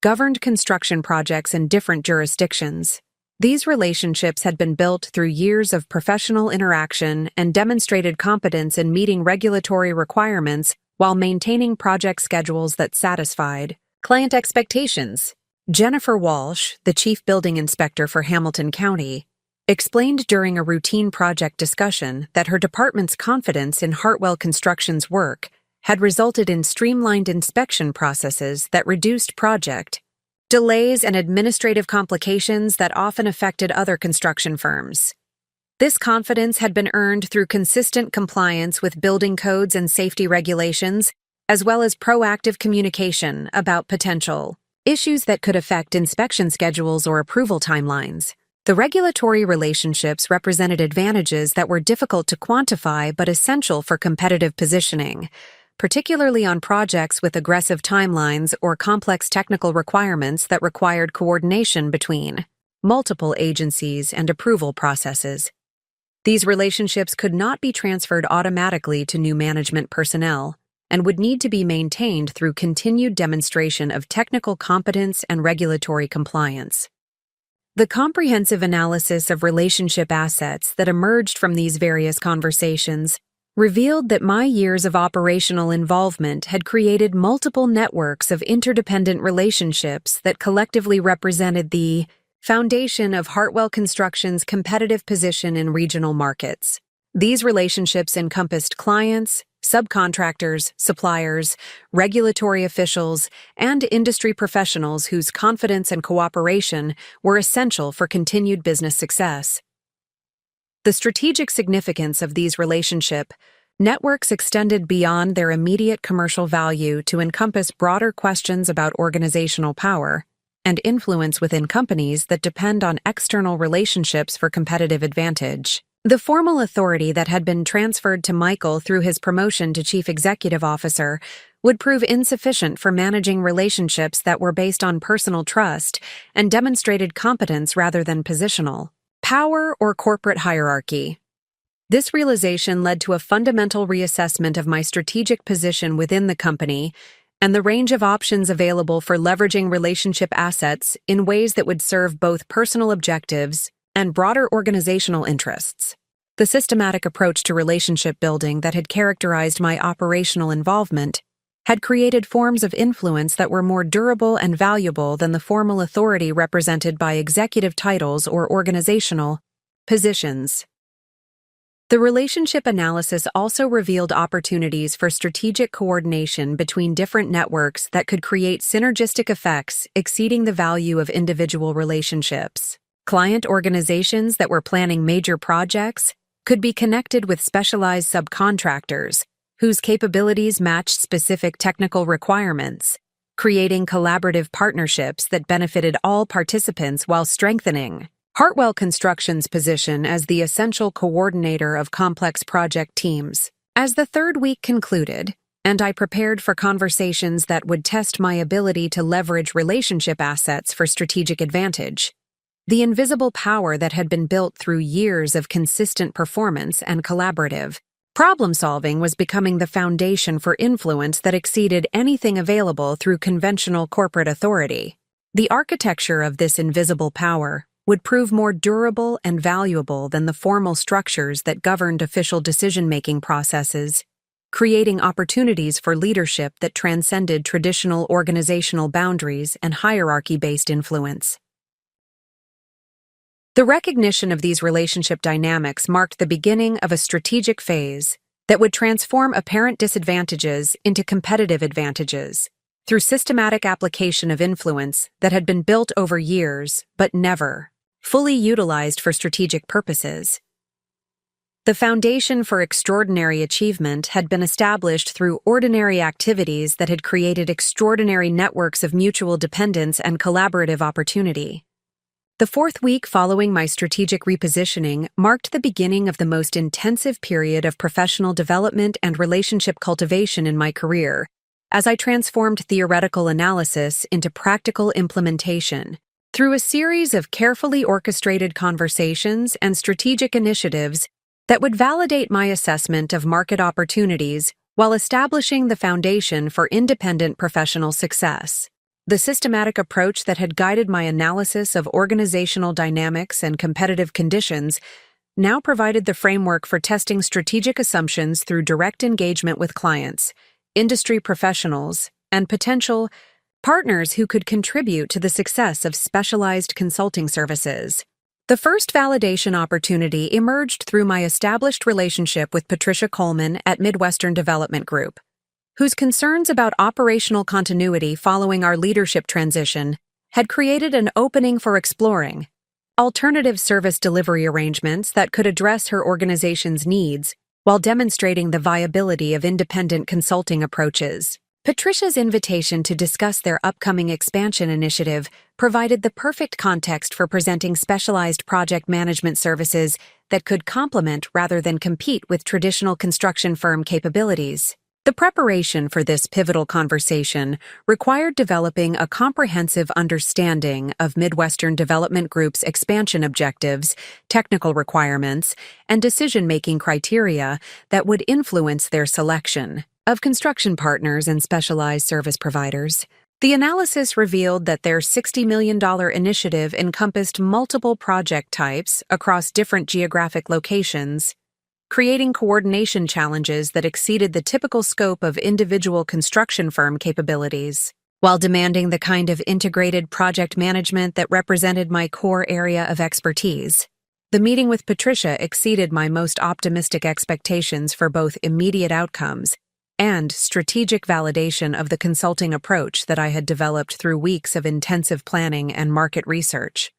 governed construction projects in different jurisdictions. These relationships had been built through years of professional interaction and demonstrated competence in meeting regulatory requirements while maintaining project schedules that satisfied client expectations. Jennifer Walsh, the chief building inspector for Hamilton County, explained during a routine project discussion that her department's confidence in Hartwell Construction's work had resulted in streamlined inspection processes that reduced project delays and administrative complications that often affected other construction firms. This confidence had been earned through consistent compliance with building codes and safety regulations, as well as proactive communication about potential issues that could affect inspection schedules or approval timelines. The regulatory relationships represented advantages that were difficult to quantify but essential for competitive positioning, particularly on projects with aggressive timelines or complex technical requirements that required coordination between multiple agencies and approval processes. These relationships could not be transferred automatically to new management personnel and would need to be maintained through continued demonstration of technical competence and regulatory compliance. The comprehensive analysis of relationship assets that emerged from these various conversations revealed that my years of operational involvement had created multiple networks of interdependent relationships that collectively represented the foundation of Hartwell Construction's competitive position in regional markets. These relationships encompassed clients, subcontractors, suppliers, regulatory officials, and industry professionals whose confidence and cooperation were essential for continued business success. The strategic significance of these relationship networks extended beyond their immediate commercial value to encompass broader questions about organizational power and influence within companies that depend on external relationships for competitive advantage. The formal authority that had been transferred to Michael through his promotion to Chief Executive Officer would prove insufficient for managing relationships that were based on personal trust and demonstrated competence rather than positional power or corporate hierarchy. This realization led to a fundamental reassessment of my strategic position within the company and the range of options available for leveraging relationship assets in ways that would serve both personal objectives and broader organizational interests. The systematic approach to relationship building that had characterized my operational involvement had created forms of influence that were more durable and valuable than the formal authority represented by executive titles or organizational positions. The relationship analysis also revealed opportunities for strategic coordination between different networks that could create synergistic effects exceeding the value of individual relationships. Client organizations that were planning major projects could be connected with specialized subcontractors whose capabilities matched specific technical requirements, creating collaborative partnerships that benefited all participants while strengthening Hartwell Construction's position as the essential coordinator of complex project teams. As the third week concluded, and I prepared for conversations that would test my ability to leverage relationship assets for strategic advantage, the invisible power that had been built through years of consistent performance and collaborative problem-solving was becoming the foundation for influence that exceeded anything available through conventional corporate authority. The architecture of this invisible power would prove more durable and valuable than the formal structures that governed official decision-making processes, creating opportunities for leadership that transcended traditional organizational boundaries and hierarchy-based influence. The recognition of these relationship dynamics marked the beginning of a strategic phase that would transform apparent disadvantages into competitive advantages through systematic application of influence that had been built over years but never fully utilized for strategic purposes. The foundation for extraordinary achievement had been established through ordinary activities that had created extraordinary networks of mutual dependence and collaborative opportunity. The fourth week following my strategic repositioning marked the beginning of the most intensive period of professional development and relationship cultivation in my career, as I transformed theoretical analysis into practical implementation. Through a series of carefully orchestrated conversations and strategic initiatives that would validate my assessment of market opportunities while establishing the foundation for independent professional success. The systematic approach that had guided my analysis of organizational dynamics and competitive conditions now provided the framework for testing strategic assumptions through direct engagement with clients, industry professionals, and potential partners who could contribute to the success of specialized consulting services. The first validation opportunity emerged through my established relationship with Patricia Coleman at Midwestern Development Group, whose concerns about operational continuity following our leadership transition had created an opening for exploring alternative service delivery arrangements that could address her organization's needs while demonstrating the viability of independent consulting approaches. Patricia's invitation to discuss their upcoming expansion initiative provided the perfect context for presenting specialized project management services that could complement rather than compete with traditional construction firm capabilities. The preparation for this pivotal conversation required developing a comprehensive understanding of Midwestern Development Group's expansion objectives, technical requirements, and decision-making criteria that would influence their selection of construction partners and specialized service providers. The analysis revealed that their $60 million initiative encompassed multiple project types across different geographic locations, creating coordination challenges that exceeded the typical scope of individual construction firm capabilities, while demanding the kind of integrated project management that represented my core area of expertise. The meeting with Patricia exceeded my most optimistic expectations for both immediate outcomes and strategic validation of the consulting approach that I had developed through weeks of intensive planning and market research.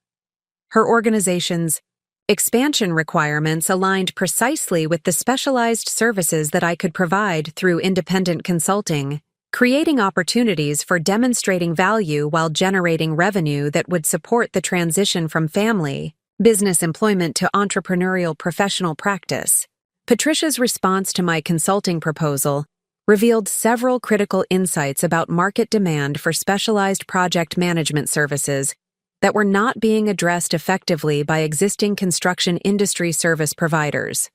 Her organization's expansion requirements aligned precisely with the specialized services that I could provide through independent consulting, creating opportunities for demonstrating value while generating revenue that would support the transition from family, business employment to entrepreneurial professional practice. Patricia's response to my consulting proposal revealed several critical insights about market demand for specialized project management services that were not being addressed effectively by existing construction industry service providers.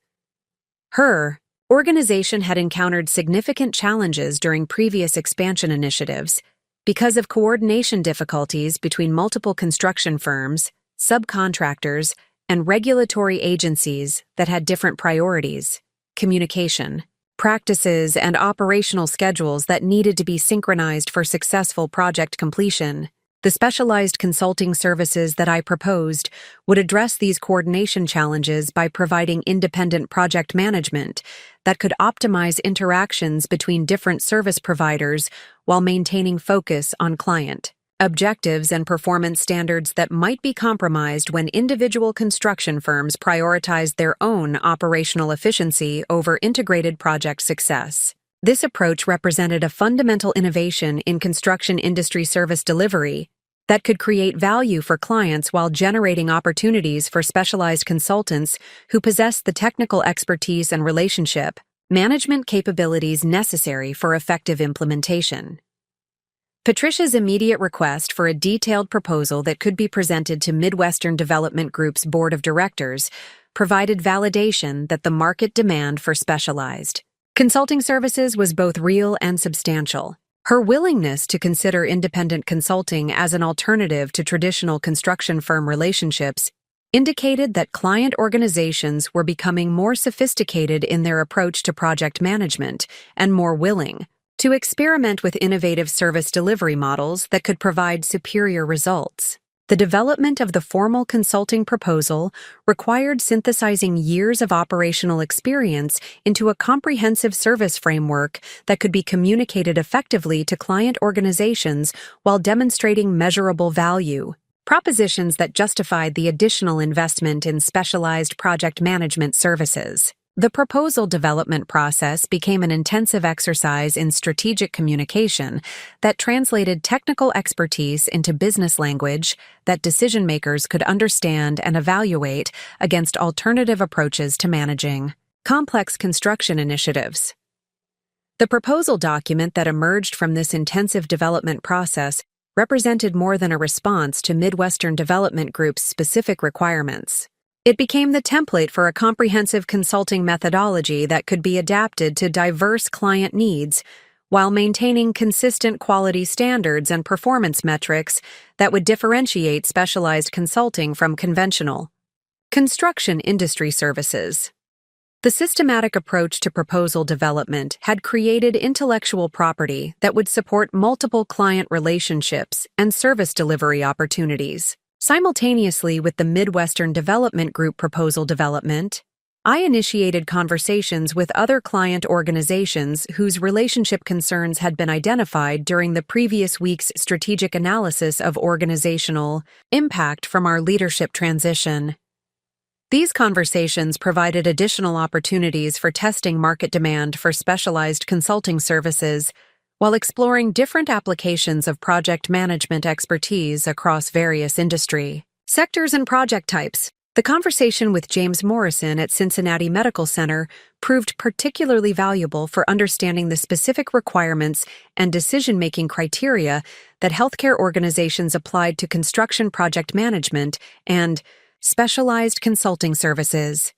Her organization had encountered significant challenges during previous expansion initiatives because of coordination difficulties between multiple construction firms, subcontractors, and regulatory agencies that had different priorities, communication, practices, and operational schedules that needed to be synchronized for successful project completion. The specialized consulting services that I proposed would address these coordination challenges by providing independent project management that could optimize interactions between different service providers while maintaining focus on client objectives and performance standards that might be compromised when individual construction firms prioritized their own operational efficiency over integrated project success. This approach represented a fundamental innovation in construction industry service delivery that could create value for clients while generating opportunities for specialized consultants who possess the technical expertise and relationship management capabilities necessary for effective implementation. Patricia's immediate request for a detailed proposal that could be presented to Midwestern Development Group's board of directors provided validation that the market demand for specialized consulting services was both real and substantial. Her willingness to consider independent consulting as an alternative to traditional construction firm relationships indicated that client organizations were becoming more sophisticated in their approach to project management and more willing to experiment with innovative service delivery models that could provide superior results. The development of the formal consulting proposal required synthesizing years of operational experience into a comprehensive service framework that could be communicated effectively to client organizations while demonstrating measurable value. Propositions that justified the additional investment in specialized project management services. The proposal development process became an intensive exercise in strategic communication that translated technical expertise into business language that decision-makers could understand and evaluate against alternative approaches to managing complex construction initiatives. The proposal document that emerged from this intensive development process represented more than a response to Midwestern Development Group's specific requirements. It became the template for a comprehensive consulting methodology that could be adapted to diverse client needs while maintaining consistent quality standards and performance metrics that would differentiate specialized consulting from conventional construction industry services. The systematic approach to proposal development had created intellectual property that would support multiple client relationships and service delivery opportunities. Simultaneously with the Midwestern Development Group proposal development, I initiated conversations with other client organizations whose relationship concerns had been identified during the previous week's strategic analysis of organizational impact from our leadership transition. These conversations provided additional opportunities for testing market demand for specialized consulting services while exploring different applications of project management expertise across various industry sectors and project types. The conversation with James Morrison at Cincinnati Medical Center proved particularly valuable for understanding the specific requirements and decision-making criteria that healthcare organizations applied to construction project management and specialized consulting services.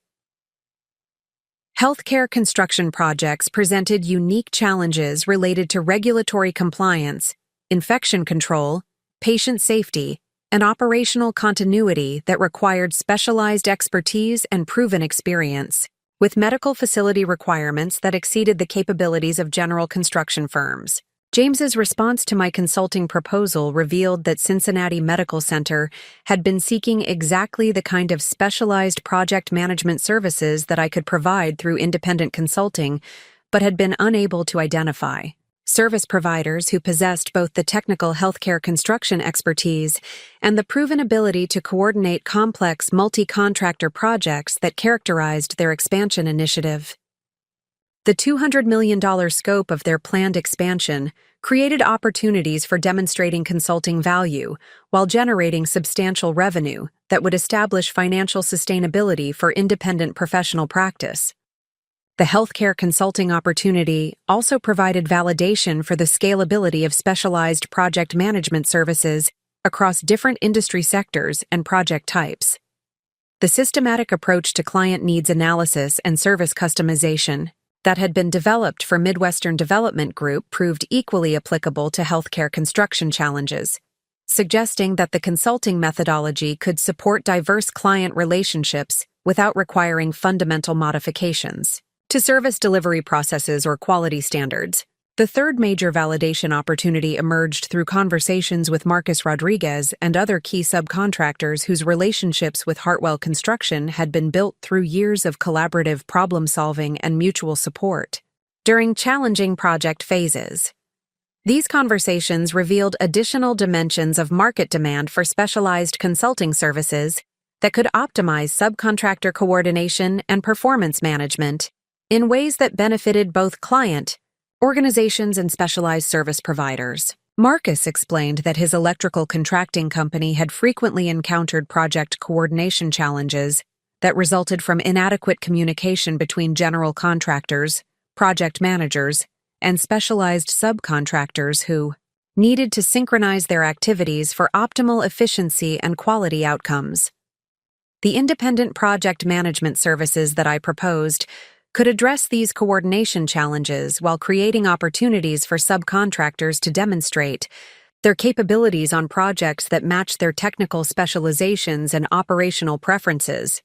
Healthcare construction projects presented unique challenges related to regulatory compliance, infection control, patient safety, and operational continuity that required specialized expertise and proven experience, with medical facility requirements that exceeded the capabilities of general construction firms. James's response to my consulting proposal revealed that Cincinnati Medical Center had been seeking exactly the kind of specialized project management services that I could provide through independent consulting, but had been unable to identify. Service providers who possessed both the technical healthcare construction expertise and the proven ability to coordinate complex multi-contractor projects that characterized their expansion initiative. The $200 million scope of their planned expansion created opportunities for demonstrating consulting value while generating substantial revenue that would establish financial sustainability for independent professional practice. The healthcare consulting opportunity also provided validation for the scalability of specialized project management services across different industry sectors and project types. The systematic approach to client needs analysis and service customization that had been developed for Midwestern Development Group proved equally applicable to healthcare construction challenges, suggesting that the consulting methodology could support diverse client relationships without requiring fundamental modifications to service delivery processes or quality standards. The third major validation opportunity emerged through conversations with Marcus Rodriguez and other key subcontractors whose relationships with Hartwell Construction had been built through years of collaborative problem-solving and mutual support during challenging project phases. These conversations revealed additional dimensions of market demand for specialized consulting services that could optimize subcontractor coordination and performance management in ways that benefited both client organizations and specialized service providers. Marcus explained that his electrical contracting company had frequently encountered project coordination challenges that resulted from inadequate communication between general contractors, project managers, and specialized subcontractors who needed to synchronize their activities for optimal efficiency and quality outcomes. The independent project management services that I proposed could address these coordination challenges while creating opportunities for subcontractors to demonstrate their capabilities on projects that match their technical specializations and operational preferences.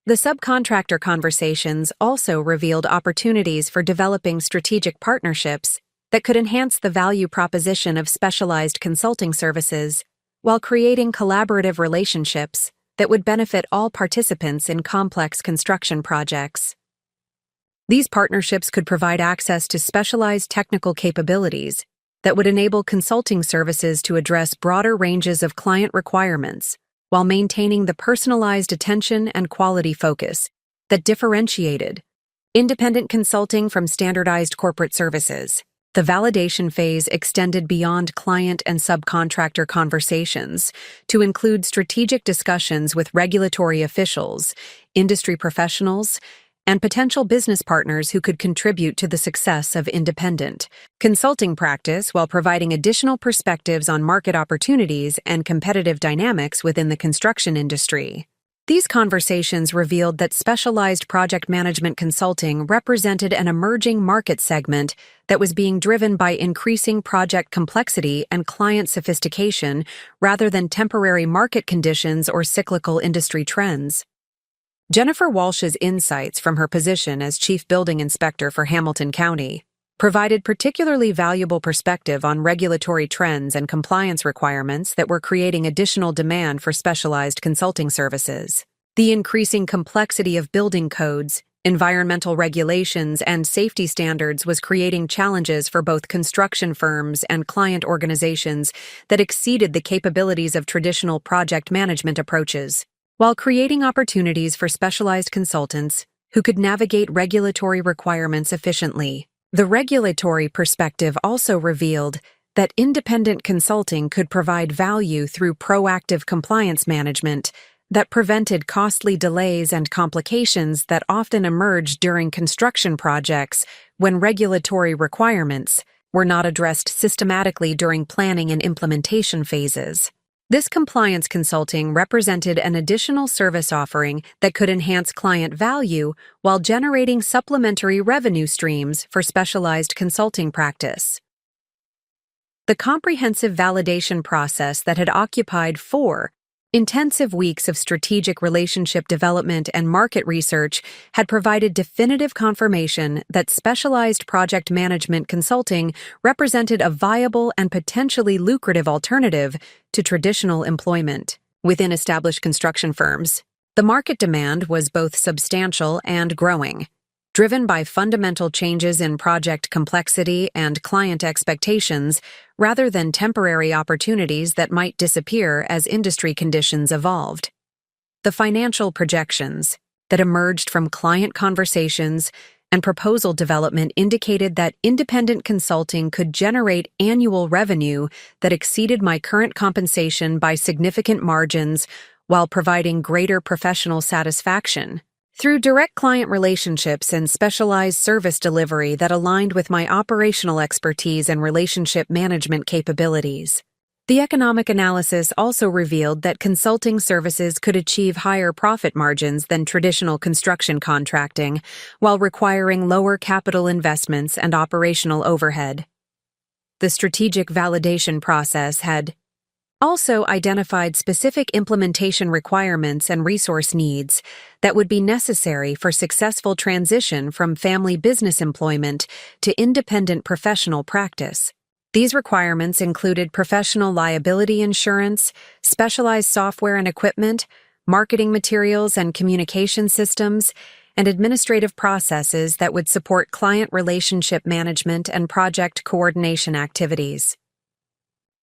The subcontractor conversations also revealed opportunities for developing strategic partnerships that could enhance the value proposition of specialized consulting services while creating collaborative relationships that would benefit all participants in complex construction projects. These partnerships could provide access to specialized technical capabilities that would enable consulting services to address broader ranges of client requirements while maintaining the personalized attention and quality focus that differentiated independent consulting from standardized corporate services. The validation phase extended beyond client and subcontractor conversations to include strategic discussions with regulatory officials, industry professionals, and potential business partners who could contribute to the success of independent consulting practice while providing additional perspectives on market opportunities and competitive dynamics within the construction industry. These conversations revealed that specialized project management consulting represented an emerging market segment that was being driven by increasing project complexity and client sophistication rather than temporary market conditions or cyclical industry trends. Jennifer Walsh's insights from her position as Chief Building Inspector for Hamilton County provided particularly valuable perspective on regulatory trends and compliance requirements that were creating additional demand for specialized consulting services. The increasing complexity of building codes, environmental regulations, and safety standards was creating challenges for both construction firms and client organizations that exceeded the capabilities of traditional project management approaches, while creating opportunities for specialized consultants who could navigate regulatory requirements efficiently. The regulatory perspective also revealed that independent consulting could provide value through proactive compliance management that prevented costly delays and complications that often emerged during construction projects when regulatory requirements were not addressed systematically during planning and implementation phases. This compliance consulting represented an additional service offering that could enhance client value while generating supplementary revenue streams for specialized consulting practice. The comprehensive validation process that had occupied 4 intensive weeks of strategic relationship development and market research had provided definitive confirmation that specialized project management consulting represented a viable and potentially lucrative alternative to traditional employment within established construction firms. The market demand was both substantial and growing, driven by fundamental changes in project complexity and client expectations rather than temporary opportunities that might disappear as industry conditions evolved. The financial projections that emerged from client conversations and proposal development indicated that independent consulting could generate annual revenue that exceeded my current compensation by significant margins while providing greater professional satisfaction. Through direct client relationships and specialized service delivery that aligned with my operational expertise and relationship management capabilities. The economic analysis also revealed that consulting services could achieve higher profit margins than traditional construction contracting, while requiring lower capital investments and operational overhead. The strategic validation process had also identified specific implementation requirements and resource needs that would be necessary for successful transition from family business employment to independent professional practice. These requirements included professional liability insurance, specialized software and equipment, marketing materials and communication systems, and administrative processes that would support client relationship management and project coordination activities.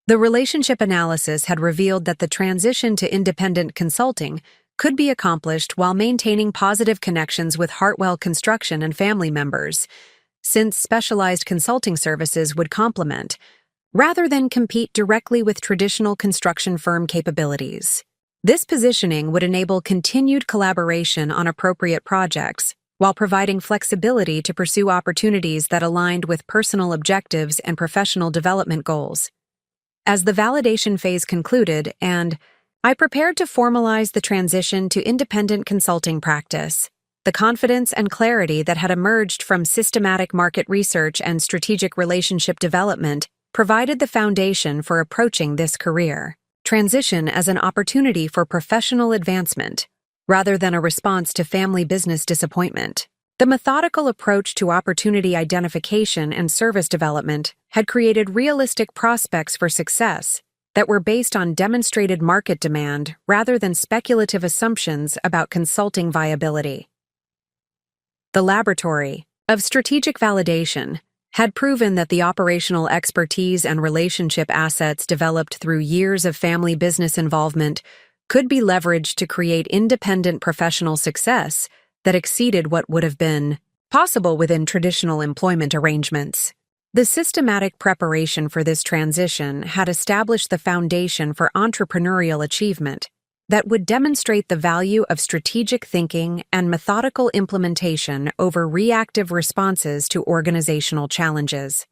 The relationship analysis had revealed that the transition to independent consulting could be accomplished while maintaining positive connections with Hartwell Construction and family members, since specialized consulting services would complement, rather than compete directly with traditional construction firm capabilities. This positioning would enable continued collaboration on appropriate projects, while providing flexibility to pursue opportunities that aligned with personal objectives and professional development goals. As the validation phase concluded and I prepared to formalize the transition to independent consulting practice, The confidence and clarity that had emerged from systematic market research and strategic relationship development provided the foundation for approaching this career transition as an opportunity for professional advancement, rather than a response to family business disappointment. The methodical approach to opportunity identification and service development had created realistic prospects for success that were based on demonstrated market demand rather than speculative assumptions about consulting viability. The laboratory of strategic validation had proven that the operational expertise and relationship assets developed through years of family business involvement could be leveraged to create independent professional success that exceeded what would have been possible within traditional employment arrangements. The systematic preparation for this transition had established the foundation for entrepreneurial achievement that would demonstrate the value of strategic thinking and methodical implementation over reactive responses to organizational challenges.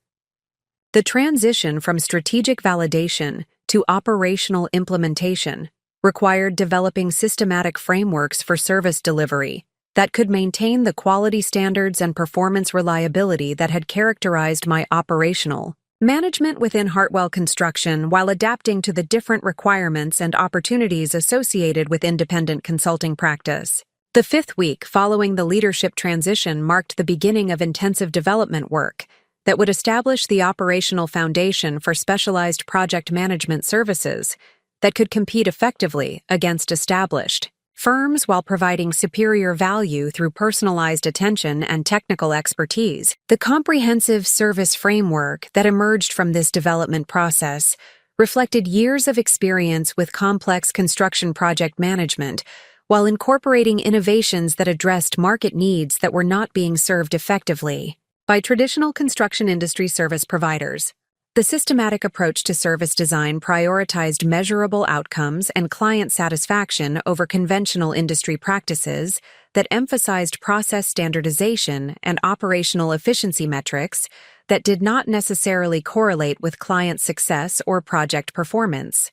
The transition from strategic validation to operational implementation required developing systematic frameworks for service delivery that could maintain the quality standards and performance reliability that had characterized my operational management within Hartwell Construction while adapting to the different requirements and opportunities associated with independent consulting practice. The 5th week following the leadership transition marked the beginning of intensive development work that would establish the operational foundation for specialized project management services that could compete effectively against established firms while providing superior value through personalized attention and technical expertise. The comprehensive service framework that emerged from this development process reflected years of experience with complex construction project management while incorporating innovations that addressed market needs that were not being served effectively by traditional construction industry service providers. The systematic approach to service design prioritized measurable outcomes and client satisfaction over conventional industry practices that emphasized process standardization and operational efficiency metrics that did not necessarily correlate with client success or project performance.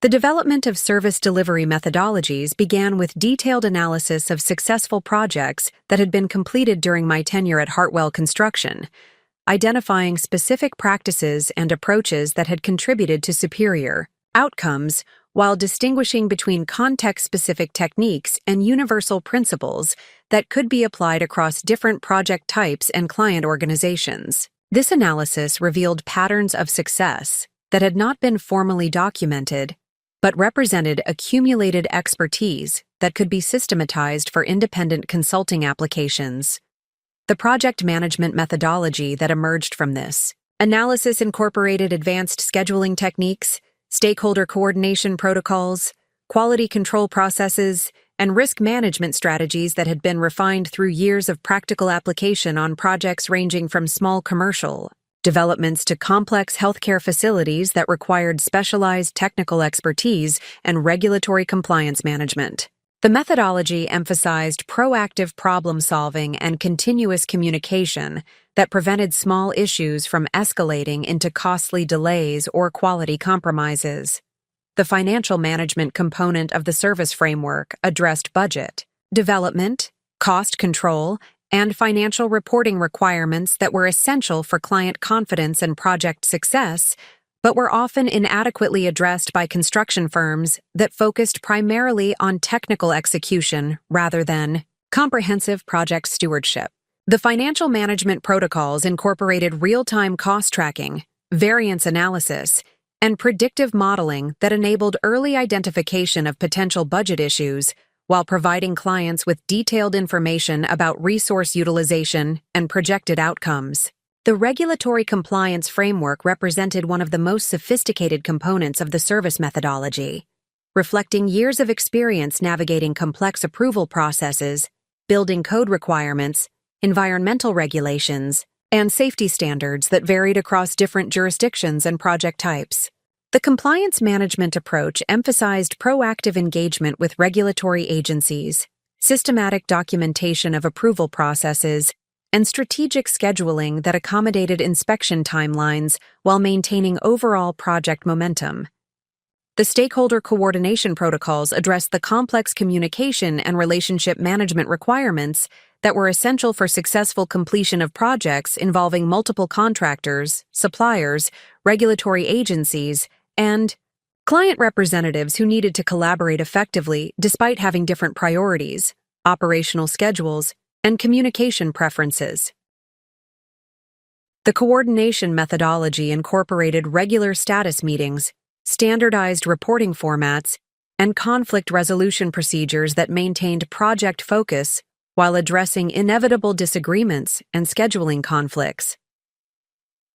The development of service delivery methodologies began with detailed analysis of successful projects that had been completed during my tenure at Hartwell Construction, identifying specific practices and approaches that had contributed to superior outcomes while distinguishing between context-specific techniques and universal principles that could be applied across different project types and client organizations. This analysis revealed patterns of success that had not been formally documented, but represented accumulated expertise that could be systematized for independent consulting applications. The project management methodology that emerged from this analysis incorporated advanced scheduling techniques, stakeholder coordination protocols, quality control processes, and risk management strategies that had been refined through years of practical application on projects ranging from small commercial developments to complex healthcare facilities that required specialized technical expertise and regulatory compliance management. The methodology emphasized proactive problem-solving and continuous communication that prevented small issues from escalating into costly delays or quality compromises. The financial management component of the service framework addressed budget, development, cost control, and financial reporting requirements that were essential for client confidence and project success, but were often inadequately addressed by construction firms that focused primarily on technical execution rather than comprehensive project stewardship. The financial management protocols incorporated real-time cost tracking, variance analysis, and predictive modeling that enabled early identification of potential budget issues while providing clients with detailed information about resource utilization and projected outcomes. The regulatory compliance framework represented one of the most sophisticated components of the service methodology, reflecting years of experience navigating complex approval processes, building code requirements, environmental regulations, and safety standards that varied across different jurisdictions and project types. The compliance management approach emphasized proactive engagement with regulatory agencies, systematic documentation of approval processes, and strategic scheduling that accommodated inspection timelines while maintaining overall project momentum. The stakeholder coordination protocols addressed the complex communication and relationship management requirements that were essential for successful completion of projects involving multiple contractors, suppliers, regulatory agencies, and client representatives who needed to collaborate effectively despite having different priorities, operational schedules, and communication preferences. The coordination methodology incorporated regular status meetings, standardized reporting formats, and conflict resolution procedures that maintained project focus while addressing inevitable disagreements and scheduling conflicts.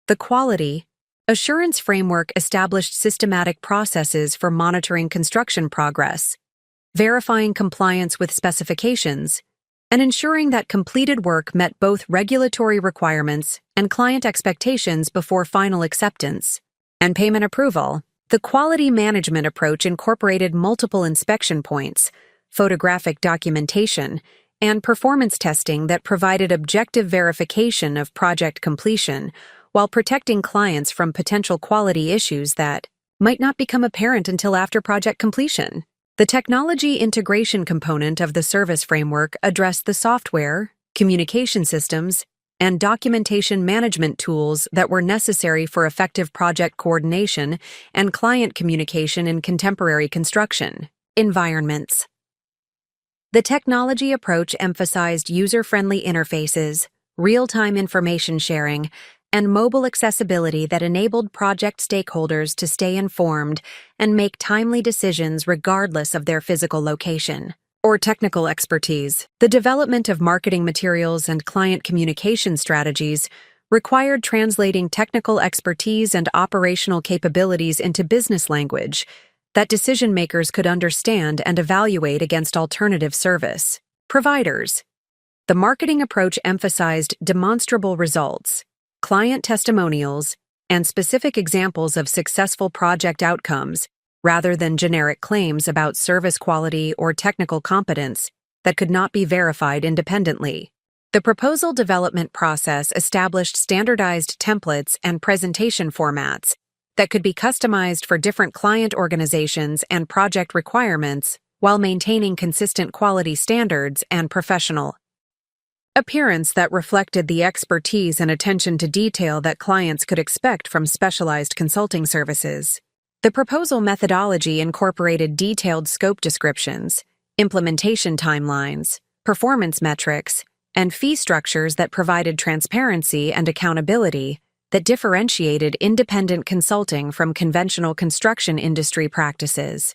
The quality assurance framework established systematic processes for monitoring construction progress, verifying compliance with specifications, and ensuring that completed work met both regulatory requirements and client expectations before final acceptance and payment approval. The quality management approach incorporated multiple inspection points, photographic documentation, and performance testing that provided objective verification of project completion while protecting clients from potential quality issues that might not become apparent until after project completion. The technology integration component of the service framework addressed the software, communication systems, and documentation management tools that were necessary for effective project coordination and client communication in contemporary construction environments. The technology approach emphasized user-friendly interfaces, real-time information sharing, and mobile accessibility that enabled project stakeholders to stay informed and make timely decisions regardless of their physical location or technical expertise. The development of marketing materials and client communication strategies required translating technical expertise and operational capabilities into business language that decision-makers could understand and evaluate against alternative service providers. The marketing approach emphasized demonstrable results, client testimonials, and specific examples of successful project outcomes rather than generic claims about service quality or technical competence that could not be verified independently. The proposal development process established standardized templates and presentation formats that could be customized for different client organizations and project requirements while maintaining consistent quality standards and professional appearance that reflected the expertise and attention to detail that clients could expect from specialized consulting services. The proposal methodology incorporated detailed scope descriptions, implementation timelines, performance metrics, and fee structures that provided transparency and accountability that differentiated independent consulting from conventional construction industry practices.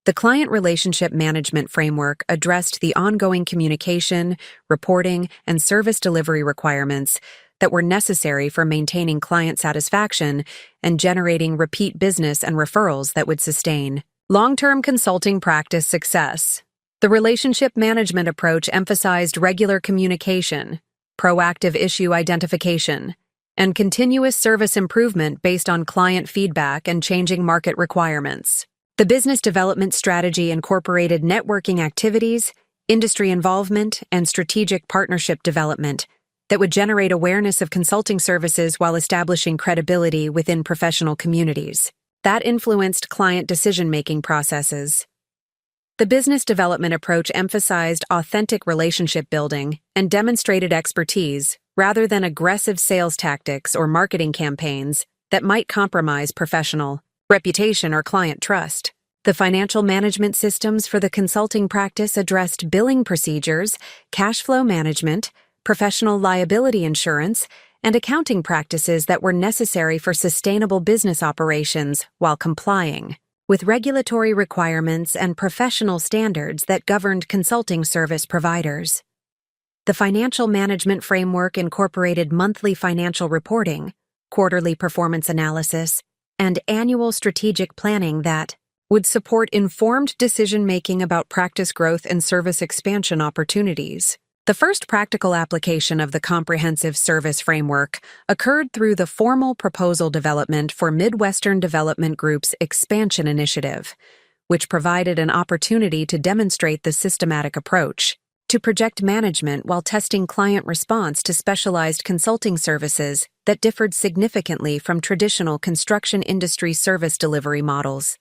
The client relationship management framework addressed the ongoing communication, reporting, and service delivery requirements that were necessary for maintaining client satisfaction and generating repeat business and referrals that would sustain long-term consulting practice success. The relationship management approach emphasized regular communication, proactive issue identification, and continuous service improvement based on client feedback and changing market requirements. The business development strategy incorporated networking activities, industry involvement, and strategic partnership development that would generate awareness of consulting services while establishing credibility within professional communities. That influenced client decision-making processes. The business development approach emphasized authentic relationship building and demonstrated expertise rather than aggressive sales tactics or marketing campaigns that might compromise professional reputation or client trust. The financial management systems for the consulting practice addressed billing procedures, cash flow management, professional liability insurance, and accounting practices that were necessary for sustainable business operations while complying with regulatory requirements and professional standards that governed consulting service providers. The financial management framework incorporated monthly financial reporting, quarterly performance analysis, and annual strategic planning that would support informed decision-making about practice growth and service expansion opportunities. The first practical application of the comprehensive service framework occurred through the formal proposal development for Midwestern Development Group's expansion initiative, which provided an opportunity to demonstrate the systematic approach to project management while testing client response to specialized consulting services that differed significantly from traditional construction industry service delivery models.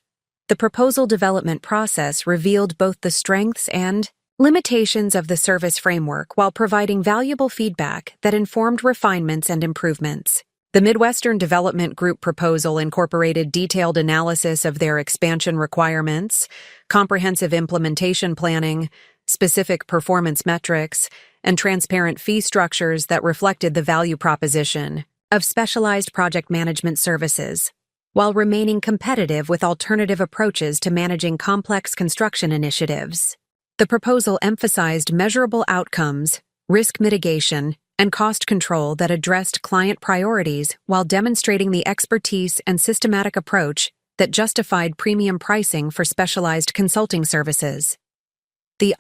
The proposal development process revealed both the strengths and limitations of the service framework while providing valuable feedback that informed refinements and improvements. The Midwestern Development Group proposal incorporated detailed analysis of their expansion requirements, comprehensive implementation planning, specific performance metrics, and transparent fee structures that reflected the value proposition of specialized project management services, while remaining competitive with alternative approaches to managing complex construction initiatives. The proposal emphasized measurable outcomes, risk mitigation, and cost control that addressed client priorities while demonstrating the expertise and systematic approach that justified premium pricing for specialized consulting services. The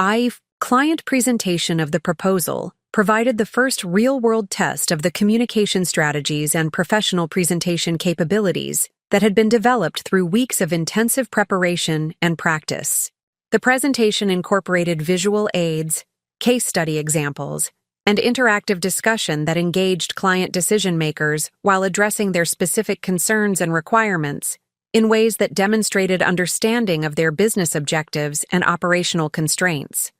client presentation of the proposal provided the first real-world test of the communication strategies and professional presentation capabilities that had been developed through weeks of intensive preparation and practice. The presentation incorporated visual aids, case study examples, and interactive discussion that engaged client decision-makers while addressing their specific concerns and requirements in ways that demonstrated understanding of their business objectives and operational constraints.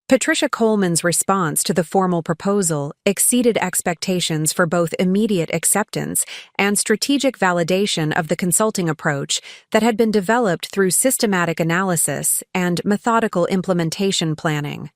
Patricia Coleman's response to the formal proposal exceeded expectations for both immediate acceptance and strategic validation of the consulting approach that had been developed through systematic analysis and methodical implementation planning.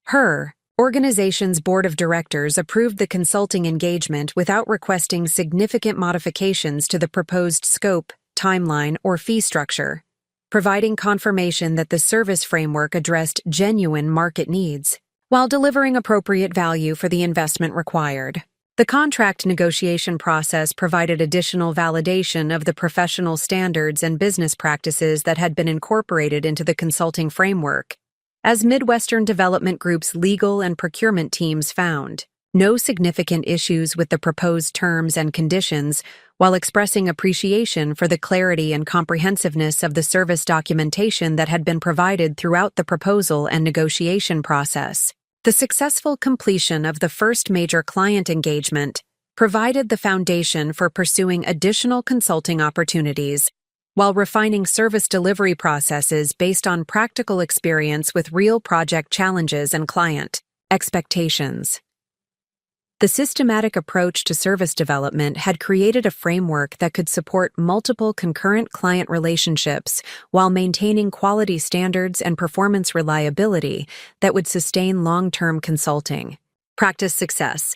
Her organization's board of directors approved the consulting engagement without requesting significant modifications to the proposed scope, timeline, or fee structure, providing confirmation that the service framework addressed genuine market needs, while delivering appropriate value for the investment required. The contract negotiation process provided additional validation of the professional standards and business practices that had been incorporated into the consulting framework. As Midwestern Development Group's legal and procurement teams found no significant issues with the proposed terms and conditions, while expressing appreciation for the clarity and comprehensiveness of the service documentation that had been provided throughout the proposal and negotiation process. The successful completion of the first major client engagement provided the foundation for pursuing additional consulting opportunities, while refining service delivery processes based on practical experience with real project challenges and client expectations. The systematic approach to service development had created a framework that could support multiple concurrent client relationships while maintaining quality standards and performance reliability that would sustain long-term consulting. Practice success.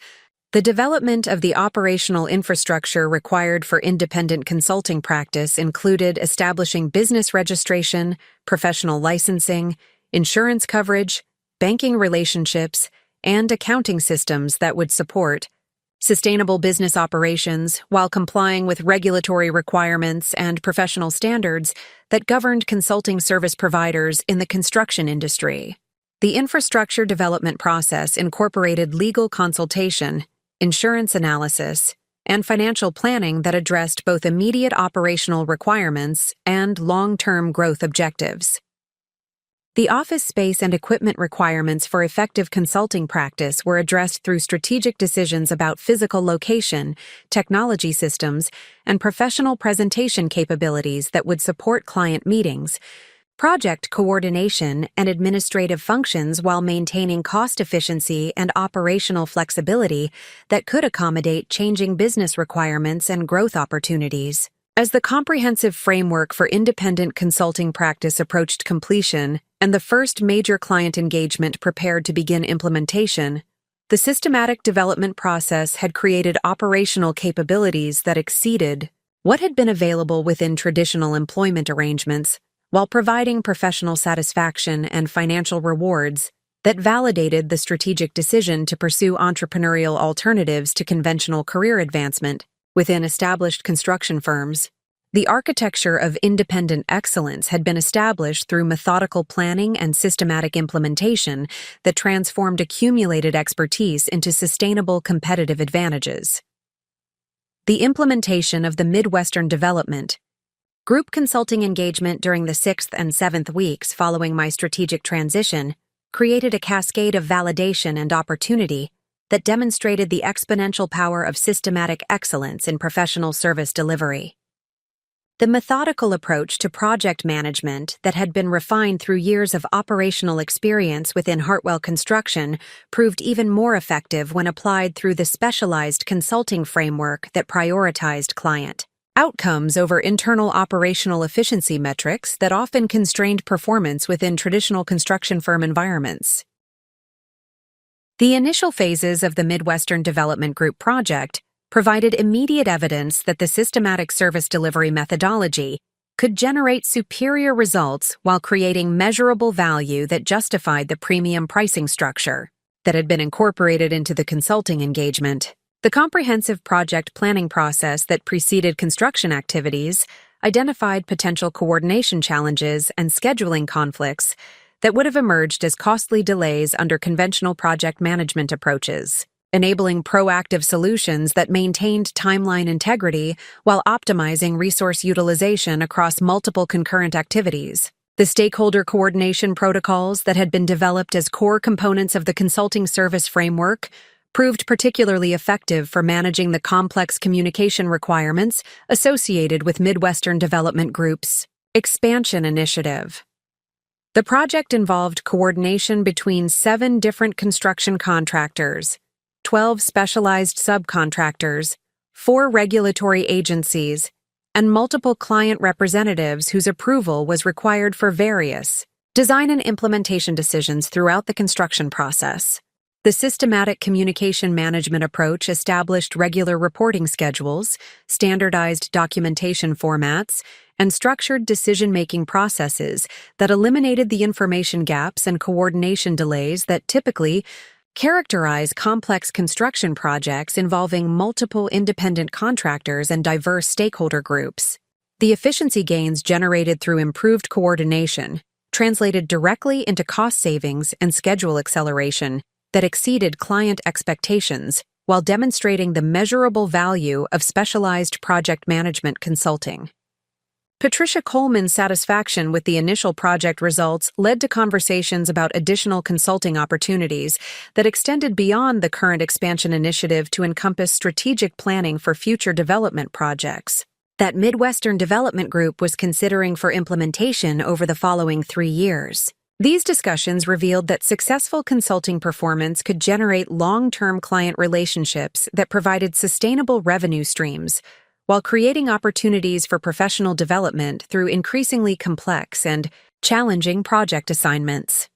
The development of the operational infrastructure required for independent consulting practice included establishing business registration, professional licensing, insurance coverage, banking relationships, and accounting systems that would support sustainable business operations while complying with regulatory requirements and professional standards that governed consulting service providers in the construction industry. The infrastructure development process incorporated legal consultation, insurance analysis, and financial planning that addressed both immediate operational requirements and long-term growth objectives. The office space and equipment requirements for effective consulting practice were addressed through strategic decisions about physical location, technology systems, and professional presentation capabilities that would support client meetings, project coordination, and administrative functions while maintaining cost efficiency and operational flexibility that could accommodate changing business requirements and growth opportunities. As the comprehensive framework for independent consulting practice approached completion and the first major client engagement prepared to begin implementation, the systematic development process had created operational capabilities that exceeded what had been available within traditional employment arrangements, while providing professional satisfaction and financial rewards that validated the strategic decision to pursue entrepreneurial alternatives to conventional career advancement within established construction firms. The architecture of independent excellence had been established through methodical planning and systematic implementation that transformed accumulated expertise into sustainable competitive advantages. The implementation of the Midwestern Development Group consulting engagement during the 6th and 7th weeks following my strategic transition created a cascade of validation and opportunity that demonstrated the exponential power of systematic excellence in professional service delivery. The methodical approach to project management that had been refined through years of operational experience within Hartwell Construction proved even more effective when applied through the specialized consulting framework that prioritized client outcomes over internal operational efficiency metrics that often constrained performance within traditional construction firm environments. The initial phases of the Midwestern Development Group project provided immediate evidence that the systematic service delivery methodology could generate superior results while creating measurable value that justified the premium pricing structure that had been incorporated into the consulting engagement. The comprehensive project planning process that preceded construction activities identified potential coordination challenges and scheduling conflicts that would have emerged as costly delays under conventional project management approaches, enabling proactive solutions that maintained timeline integrity while optimizing resource utilization across multiple concurrent activities. The stakeholder coordination protocols that had been developed as core components of the consulting service framework proved particularly effective for managing the complex communication requirements associated with Midwestern Development Group's expansion initiative. The project involved coordination between 7 different construction contractors, 12 specialized subcontractors, 4 regulatory agencies, and multiple client representatives whose approval was required for various design and implementation decisions throughout the construction process. The systematic communication management approach established regular reporting schedules, standardized documentation formats, and structured decision-making processes that eliminated the information gaps and coordination delays that typically characterize complex construction projects involving multiple independent contractors and diverse stakeholder groups. The efficiency gains generated through improved coordination translated directly into cost savings and schedule acceleration that exceeded client expectations while demonstrating the measurable value of specialized project management consulting. Patricia Coleman's satisfaction with the initial project results led to conversations about additional consulting opportunities that extended beyond the current expansion initiative to encompass strategic planning for future development projects that Midwestern Development Group was considering for implementation over the following 3 years. These discussions revealed that successful consulting performance could generate long-term client relationships that provided sustainable revenue streams, while creating opportunities for professional development through increasingly complex and challenging project assignments.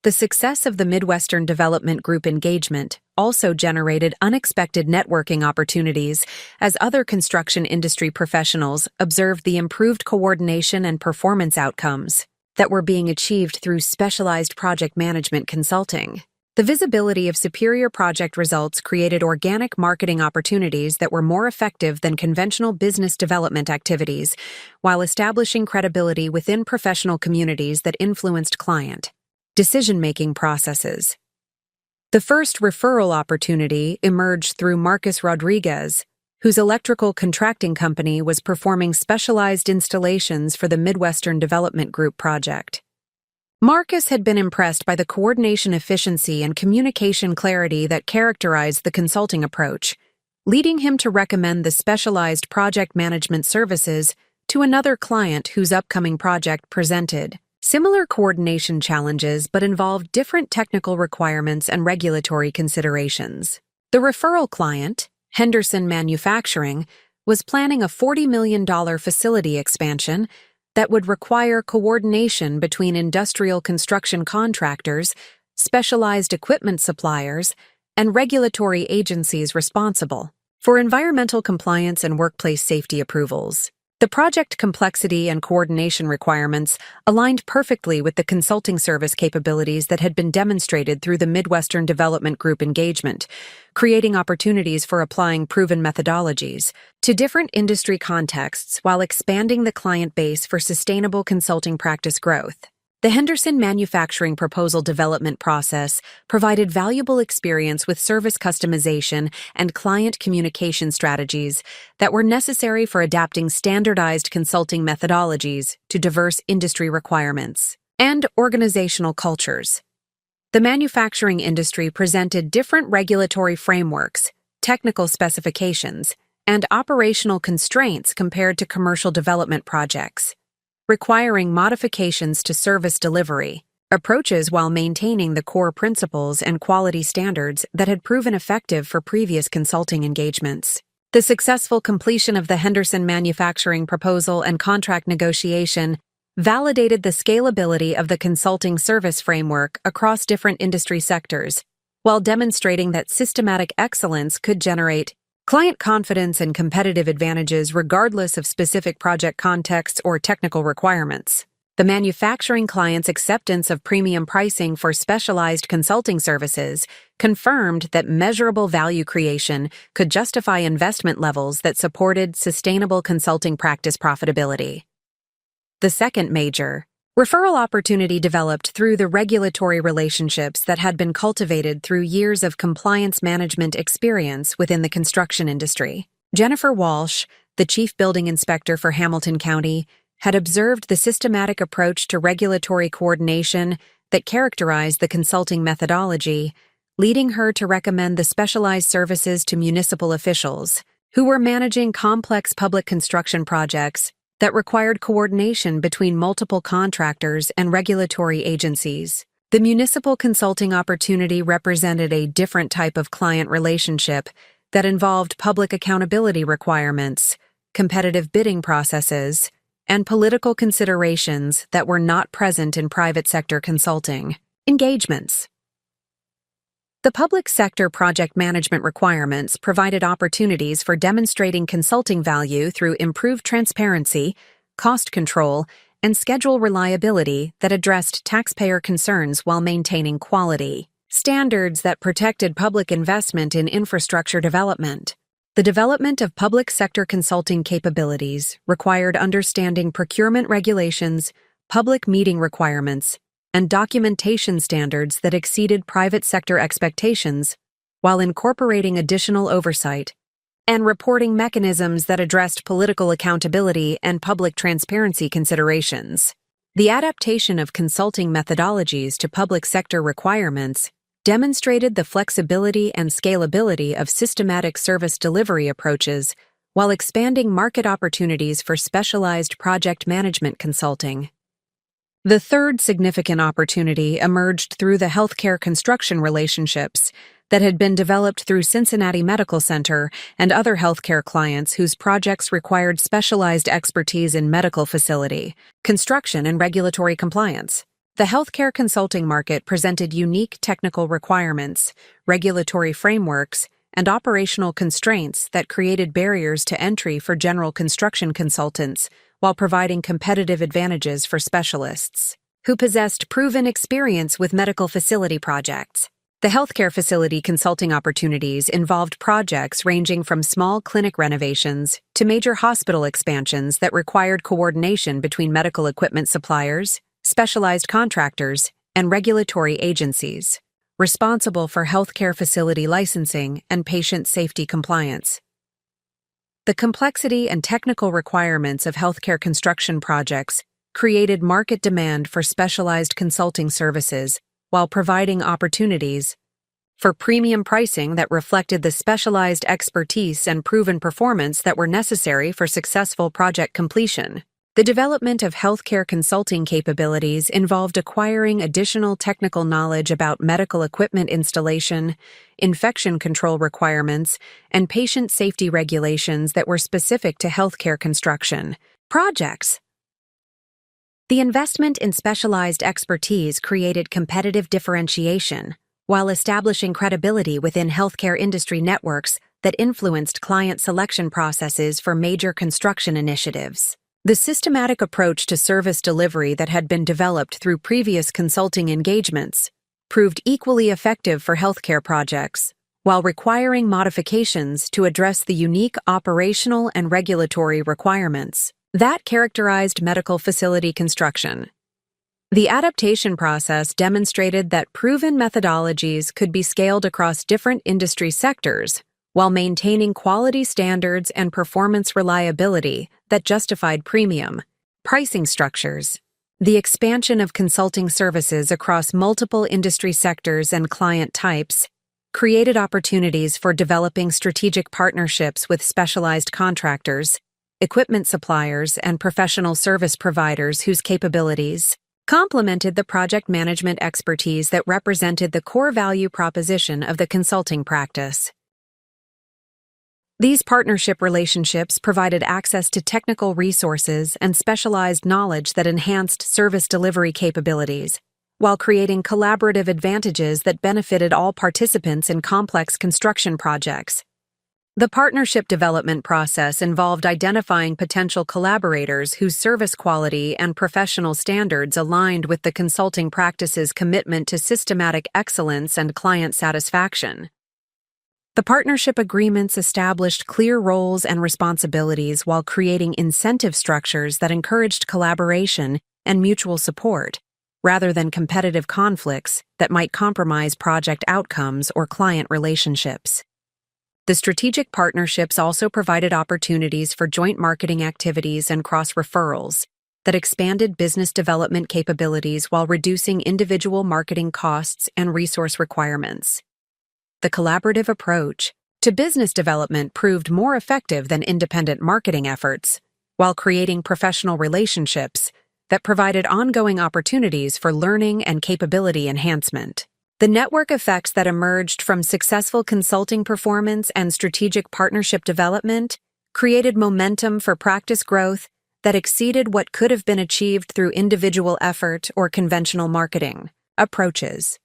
The success of the Midwestern Development Group engagement also generated unexpected networking opportunities as other construction industry professionals observed the improved coordination and performance outcomes that were being achieved through specialized project management consulting. The visibility of superior project results created organic marketing opportunities that were more effective than conventional business development activities, while establishing credibility within professional communities that influenced client decision-making processes. The first referral opportunity emerged through Marcus Rodriguez, whose electrical contracting company was performing specialized installations for the Midwestern Development Group project. Marcus had been impressed by the coordination efficiency and communication clarity that characterized the consulting approach, leading him to recommend the specialized project management services to another client whose upcoming project presented similar coordination challenges but involved different technical requirements and regulatory considerations. The referral client, Henderson Manufacturing, was planning a $40 million facility expansion that would require coordination between industrial construction contractors, specialized equipment suppliers, and regulatory agencies responsible for environmental compliance and workplace safety approvals. The project complexity and coordination requirements aligned perfectly with the consulting service capabilities that had been demonstrated through the Midwestern Development Group engagement, creating opportunities for applying proven methodologies to different industry contexts while expanding the client base for sustainable consulting practice growth. The Henderson Manufacturing proposal development process provided valuable experience with service customization and client communication strategies that were necessary for adapting standardized consulting methodologies to diverse industry requirements and organizational cultures. The manufacturing industry presented different regulatory frameworks, technical specifications, and operational constraints compared to commercial development projects, requiring modifications to service delivery approaches while maintaining the core principles and quality standards that had proven effective for previous consulting engagements. The successful completion of the Henderson manufacturing proposal and contract negotiation validated the scalability of the consulting service framework across different industry sectors, while demonstrating that systematic excellence could generate client confidence and competitive advantages regardless of specific project contexts or technical requirements. The manufacturing client's acceptance of premium pricing for specialized consulting services confirmed that measurable value creation could justify investment levels that supported sustainable consulting practice profitability. The second major referral opportunity developed through the regulatory relationships that had been cultivated through years of compliance management experience within the construction industry. Jennifer Walsh, the chief building inspector for Hamilton County, had observed the systematic approach to regulatory coordination that characterized the consulting methodology, leading her to recommend the specialized services to municipal officials who were managing complex public construction projects that required coordination between multiple contractors and regulatory agencies. The municipal consulting opportunity represented a different type of client relationship that involved public accountability requirements, competitive bidding processes, and political considerations that were not present in private sector consulting engagements. The public sector project management requirements provided opportunities for demonstrating consulting value through improved transparency, cost control, and schedule reliability that addressed taxpayer concerns while maintaining quality standards that protected public investment in infrastructure development. The development of public sector consulting capabilities required understanding procurement regulations, public meeting requirements, and documentation standards that exceeded private sector expectations, while incorporating additional oversight and reporting mechanisms that addressed political accountability and public transparency considerations. The adaptation of consulting methodologies to public sector requirements demonstrated the flexibility and scalability of systematic service delivery approaches while expanding market opportunities for specialized project management consulting. The third significant opportunity emerged through the healthcare construction relationships that had been developed through Cincinnati Medical Center and other healthcare clients whose projects required specialized expertise in medical facility, construction, and regulatory compliance. The healthcare consulting market presented unique technical requirements, regulatory frameworks, and operational constraints that created barriers to entry for general construction consultants while providing competitive advantages for specialists who possessed proven experience with medical facility projects. The healthcare facility consulting opportunities involved projects ranging from small clinic renovations to major hospital expansions that required coordination between medical equipment suppliers, specialized contractors, and regulatory agencies responsible for healthcare facility licensing and patient safety compliance. The complexity and technical requirements of healthcare construction projects created market demand for specialized consulting services while providing opportunities for premium pricing that reflected the specialized expertise and proven performance that were necessary for successful project completion. The development of healthcare consulting capabilities involved acquiring additional technical knowledge about medical equipment installation, infection control requirements, and patient safety regulations that were specific to healthcare construction projects. The investment in specialized expertise created competitive differentiation, while establishing credibility within healthcare industry networks that influenced client selection processes for major construction initiatives. The systematic approach to service delivery that had been developed through previous consulting engagements proved equally effective for healthcare projects, while requiring modifications to address the unique operational and regulatory requirements that characterized medical facility construction. The adaptation process demonstrated that proven methodologies could be scaled across different industry sectors while maintaining quality standards and performance reliability that justified premium pricing structures. The expansion of consulting services across multiple industry sectors and client types created opportunities for developing strategic partnerships with specialized contractors, equipment suppliers, and professional service providers whose capabilities complemented the project management expertise that represented the core value proposition of the consulting practice. These partnership relationships provided access to technical resources and specialized knowledge that enhanced service delivery capabilities, while creating collaborative advantages that benefited all participants in complex construction projects. The partnership development process involved identifying potential collaborators whose service quality and professional standards aligned with the consulting practice's commitment to systematic excellence and client satisfaction. The partnership agreements established clear roles and responsibilities while creating incentive structures that encouraged collaboration and mutual support, rather than competitive conflicts that might compromise project outcomes or client relationships. The strategic partnerships also provided opportunities for joint marketing activities and cross-referrals that expanded business development capabilities while reducing individual marketing costs and resource requirements. The collaborative approach to business development proved more effective than independent marketing efforts, while creating professional relationships that provided ongoing opportunities for learning and capability enhancement. The network effects that emerged from successful consulting performance and strategic partnership development created momentum for practice growth that exceeded what could have been achieved through individual effort or conventional marketing approaches.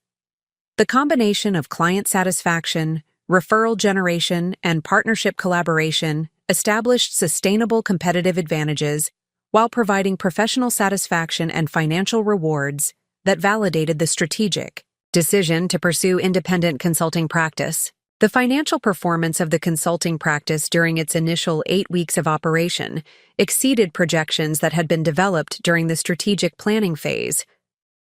The combination of client satisfaction, referral generation, and partnership collaboration established sustainable competitive advantages while providing professional satisfaction and financial rewards that validated the strategic decision to pursue independent consulting practice. The financial performance of the consulting practice during its initial 8 weeks of operation exceeded projections that had been developed during the strategic planning phase,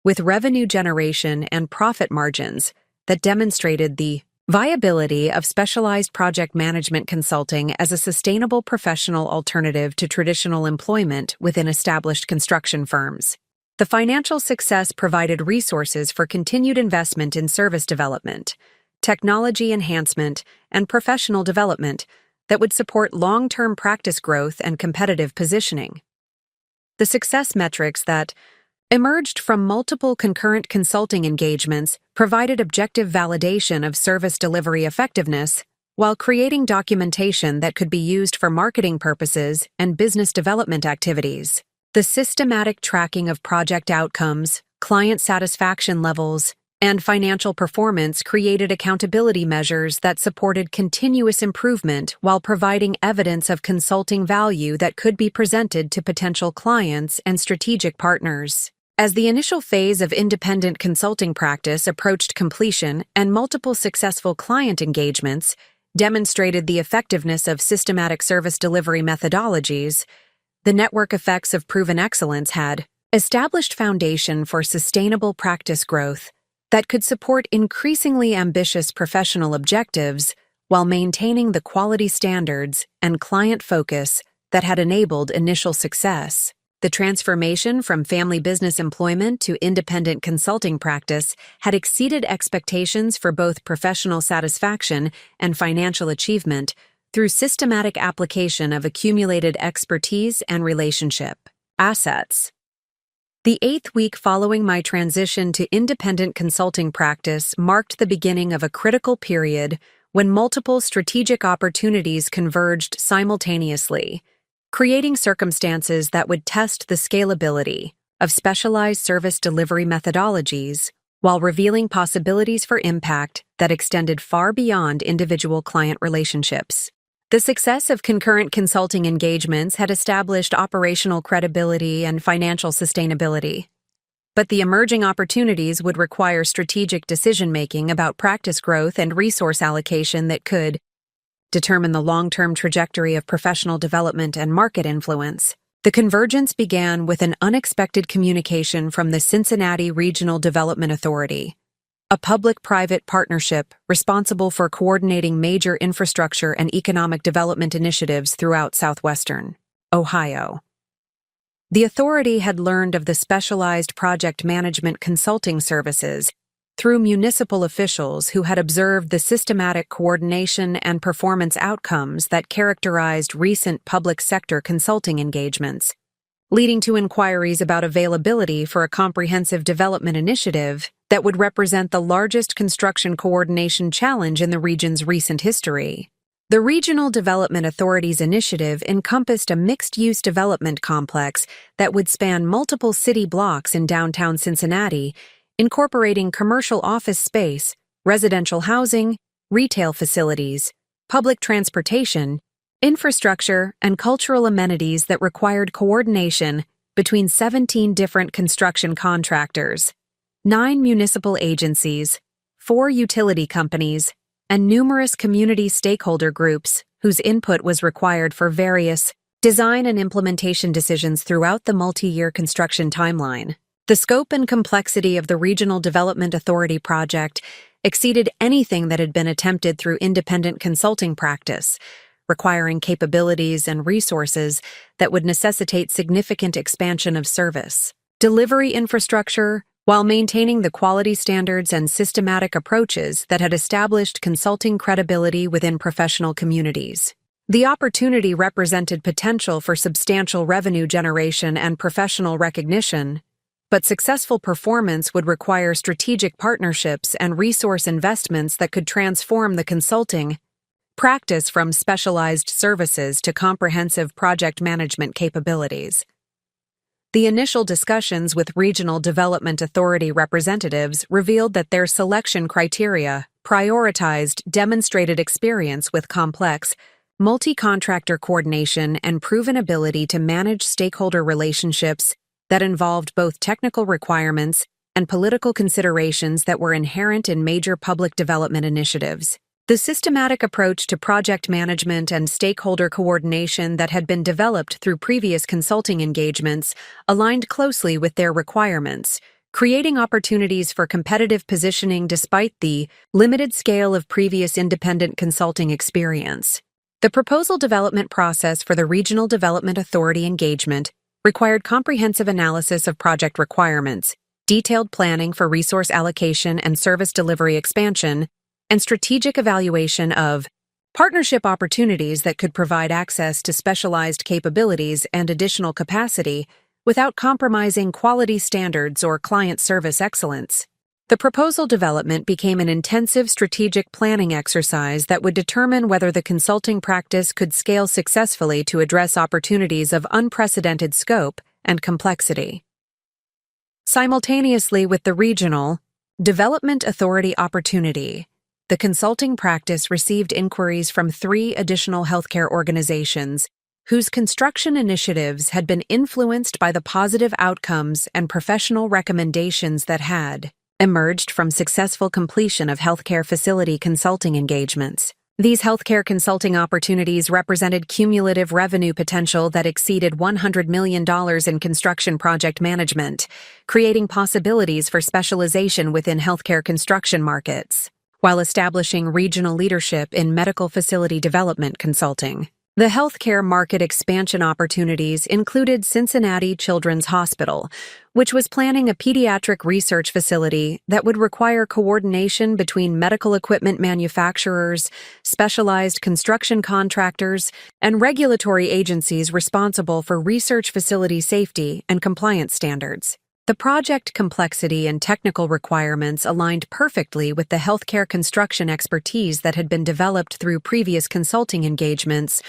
with revenue generation and profit margins that demonstrated the viability of specialized project management consulting as a sustainable professional alternative to traditional employment within established construction firms. The financial success provided resources for continued investment in service development, technology enhancement, and professional development that would support long-term practice growth and competitive positioning. The success metrics that emerged from multiple concurrent consulting engagements provided objective validation of service delivery effectiveness, while creating documentation that could be used for marketing purposes and business development activities. The systematic tracking of project outcomes, client satisfaction levels, and financial performance created accountability measures that supported continuous improvement while providing evidence of consulting value that could be presented to potential clients and strategic partners. As the initial phase of independent consulting practice approached completion and multiple successful client engagements demonstrated the effectiveness of systematic service delivery methodologies, the network effects of proven excellence had established foundation for sustainable practice growth that could support increasingly ambitious professional objectives while maintaining the quality standards and client focus that had enabled initial success. The transformation from family business employment to independent consulting practice had exceeded expectations for both professional satisfaction and financial achievement through systematic application of accumulated expertise and relationship assets. The 8th week following my transition to independent consulting practice marked the beginning of a critical period when multiple strategic opportunities converged simultaneously, creating circumstances that would test the scalability of specialized service delivery methodologies while revealing possibilities for impact that extended far beyond individual client relationships. The success of concurrent consulting engagements had established operational credibility and financial sustainability, but the emerging opportunities would require strategic decision-making about practice growth and resource allocation that could determine the long-term trajectory of professional development and market influence. The convergence began with an unexpected communication from the Cincinnati Regional Development Authority, a public-private partnership responsible for coordinating major infrastructure and economic development initiatives throughout southwestern Ohio. The authority had learned of the specialized project management consulting services through municipal officials who had observed the systematic coordination and performance outcomes that characterized recent public sector consulting engagements, leading to inquiries about availability for a comprehensive development initiative that would represent the largest construction coordination challenge in the region's recent history. The Regional Development Authority's initiative encompassed a mixed-use development complex that would span multiple city blocks in downtown Cincinnati, incorporating commercial office space, residential housing, retail facilities, public transportation, infrastructure, and cultural amenities that required coordination between 17 different construction contractors, 9 municipal agencies, 4 utility companies, and numerous community stakeholder groups whose input was required for various design and implementation decisions throughout the multi-year construction timeline. The scope and complexity of the Regional Development Authority project exceeded anything that had been attempted through independent consulting practice, requiring capabilities and resources that would necessitate significant expansion of service, delivery infrastructure, while maintaining the quality standards and systematic approaches that had established consulting credibility within professional communities. The opportunity represented potential for substantial revenue generation and professional recognition, but successful performance would require strategic partnerships and resource investments that could transform the consulting practice from specialized services to comprehensive project management capabilities. The initial discussions with Regional Development Authority representatives revealed that their selection criteria prioritized demonstrated experience with complex, multi-contractor coordination and proven ability to manage stakeholder relationships that involved both technical requirements and political considerations that were inherent in major public development initiatives. The systematic approach to project management and stakeholder coordination that had been developed through previous consulting engagements aligned closely with their requirements, creating opportunities for competitive positioning despite the limited scale of previous independent consulting experience. The proposal development process for the Regional Development Authority engagement required comprehensive analysis of project requirements, detailed planning for resource allocation and service delivery expansion, and strategic evaluation of partnership opportunities that could provide access to specialized capabilities and additional capacity without compromising quality standards or client service excellence. The proposal development became an intensive strategic planning exercise that would determine whether the consulting practice could scale successfully to address opportunities of unprecedented scope and complexity. Simultaneously with the Regional Development Authority opportunity, the consulting practice received inquiries from 3 additional healthcare organizations whose construction initiatives had been influenced by the positive outcomes and professional recommendations that had emerged from successful completion of healthcare facility consulting engagements. These healthcare consulting opportunities represented cumulative revenue potential that exceeded $100 million in construction project management, creating possibilities for specialization within healthcare construction markets, while establishing regional leadership in medical facility development consulting. The healthcare market expansion opportunities included Cincinnati Children's Hospital, which was planning a pediatric research facility that would require coordination between medical equipment manufacturers, specialized construction contractors, and regulatory agencies responsible for research facility safety and compliance standards. The project complexity and technical requirements aligned perfectly with the healthcare construction expertise that had been developed through previous consulting engagements,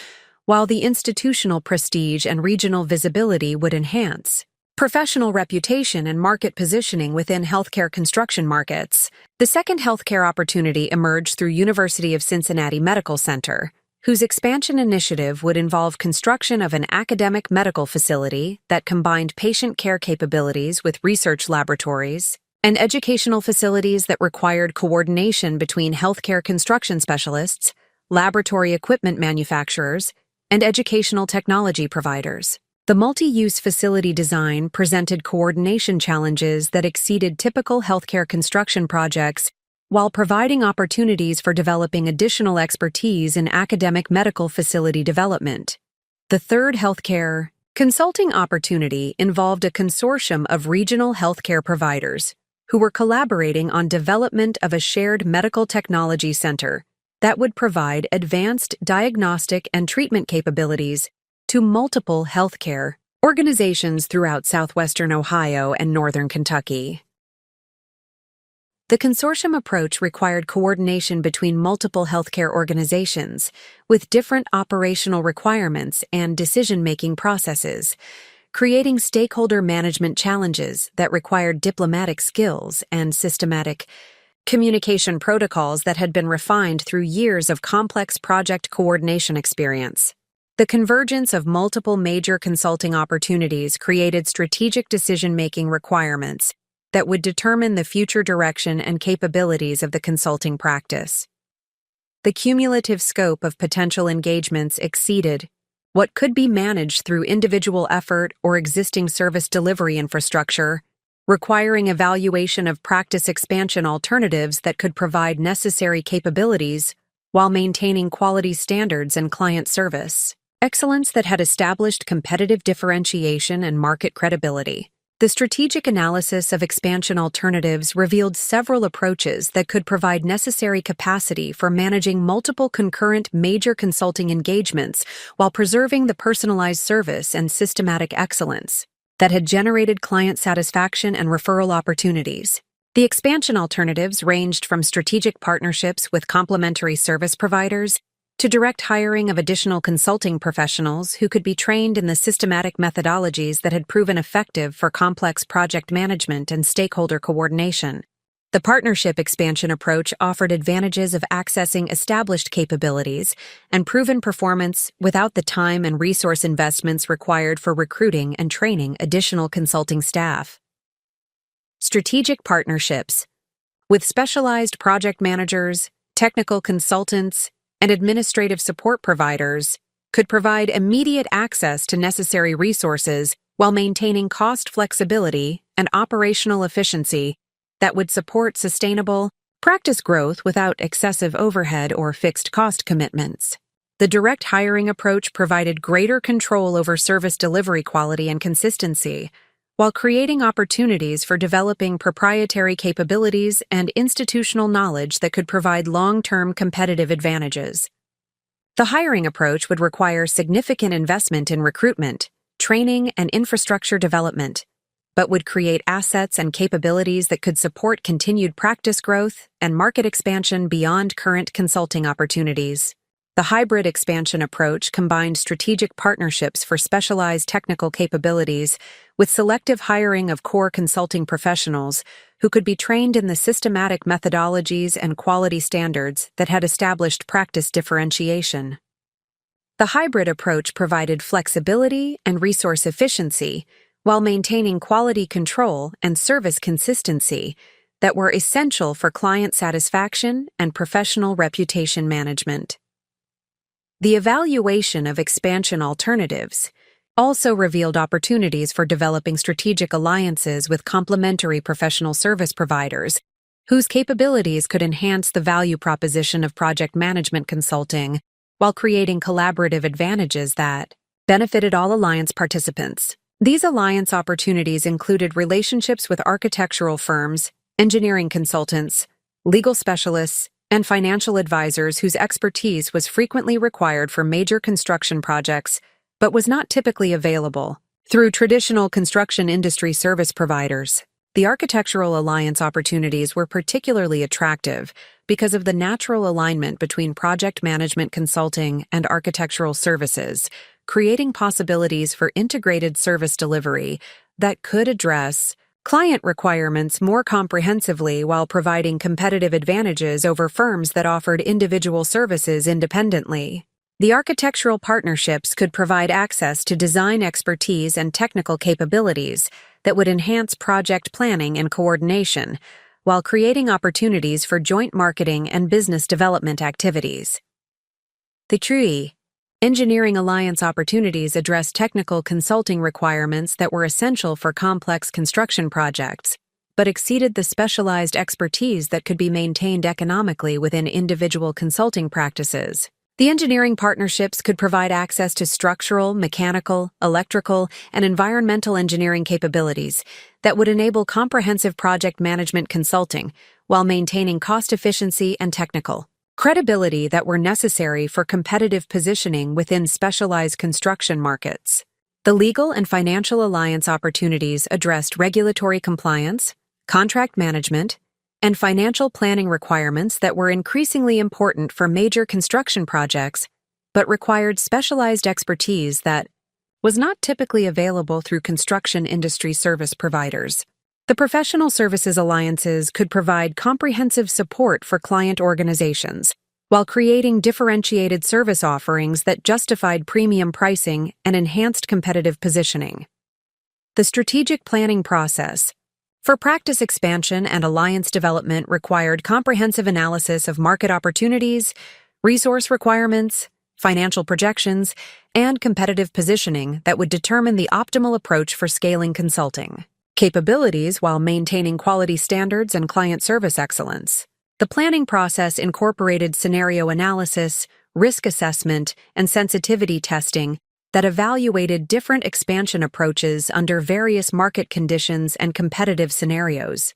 while the institutional prestige and regional visibility would enhance professional reputation and market positioning within healthcare construction markets. The second healthcare opportunity emerged through University of Cincinnati Medical Center, whose expansion initiative would involve construction of an academic medical facility that combined patient care capabilities with research laboratories and educational facilities that required coordination between healthcare construction specialists, laboratory equipment manufacturers, and educational technology providers. The multi-use facility design presented coordination challenges that exceeded typical healthcare construction projects while providing opportunities for developing additional expertise in academic medical facility development. The third healthcare consulting opportunity involved a consortium of regional healthcare providers who were collaborating on development of a shared medical technology center that would provide advanced diagnostic and treatment capabilities to multiple healthcare organizations throughout southwestern Ohio and northern Kentucky. The consortium approach required coordination between multiple healthcare organizations with different operational requirements and decision-making processes, creating stakeholder management challenges that required diplomatic skills and systematic communication protocols that had been refined through years of complex project coordination experience. The convergence of multiple major consulting opportunities created strategic decision-making requirements that would determine the future direction and capabilities of the consulting practice. The cumulative scope of potential engagements exceeded what could be managed through individual effort or existing service delivery infrastructure, requiring evaluation of practice expansion alternatives that could provide necessary capabilities while maintaining quality standards and client service excellence that had established competitive differentiation and market credibility. The strategic analysis of expansion alternatives revealed several approaches that could provide necessary capacity for managing multiple concurrent major consulting engagements while preserving the personalized service and systematic excellence that had generated client satisfaction and referral opportunities. The expansion alternatives ranged from strategic partnerships with complementary service providers to direct hiring of additional consulting professionals who could be trained in the systematic methodologies that had proven effective for complex project management and stakeholder coordination. The partnership expansion approach offered advantages of accessing established capabilities and proven performance without the time and resource investments required for recruiting and training additional consulting staff. Strategic partnerships with specialized project managers, technical consultants, and administrative support providers could provide immediate access to necessary resources while maintaining cost flexibility and operational efficiency that would support sustainable practice growth without excessive overhead or fixed cost commitments. The direct hiring approach provided greater control over service delivery quality and consistency, while creating opportunities for developing proprietary capabilities and institutional knowledge that could provide long-term competitive advantages. The hiring approach would require significant investment in recruitment, training, and infrastructure development, but would create assets and capabilities that could support continued practice growth and market expansion beyond current consulting opportunities. The hybrid expansion approach combined strategic partnerships for specialized technical capabilities with selective hiring of core consulting professionals who could be trained in the systematic methodologies and quality standards that had established practice differentiation. The hybrid approach provided flexibility and resource efficiency while maintaining quality control and service consistency that were essential for client satisfaction and professional reputation management. The evaluation of expansion alternatives also revealed opportunities for developing strategic alliances with complementary professional service providers, whose capabilities could enhance the value proposition of project management consulting while creating collaborative advantages that benefited all alliance participants. These alliance opportunities included relationships with architectural firms, engineering consultants, legal specialists, and financial advisors whose expertise was frequently required for major construction projects but was not typically available through traditional construction industry service providers. The architectural alliance opportunities were particularly attractive because of the natural alignment between project management consulting and architectural services, creating possibilities for integrated service delivery that could address client requirements more comprehensively while providing competitive advantages over firms that offered individual services independently. The architectural partnerships could provide access to design expertise and technical capabilities that would enhance project planning and coordination, while creating opportunities for joint marketing and business development activities. The TRUI Engineering Alliance opportunities address technical consulting requirements that were essential for complex construction projects, but exceeded the specialized expertise that could be maintained economically within individual consulting practices. The engineering partnerships could provide access to structural, mechanical, electrical, and environmental engineering capabilities that would enable comprehensive project management consulting while maintaining cost efficiency and technical credibility that were necessary for competitive positioning within specialized construction markets. The legal and financial alliance opportunities addressed regulatory compliance, contract management, and financial planning requirements that were increasingly important for major construction projects, but required specialized expertise that was not typically available through construction industry service providers. The professional services alliances could provide comprehensive support for client organizations, while creating differentiated service offerings that justified premium pricing and enhanced competitive positioning. The strategic planning process for practice expansion and alliance development required comprehensive analysis of market opportunities, resource requirements, financial projections, and competitive positioning that would determine the optimal approach for scaling consulting capabilities while maintaining quality standards and client service excellence. The planning process incorporated scenario analysis, risk assessment, and sensitivity testing that evaluated different expansion approaches under various market conditions and competitive scenarios.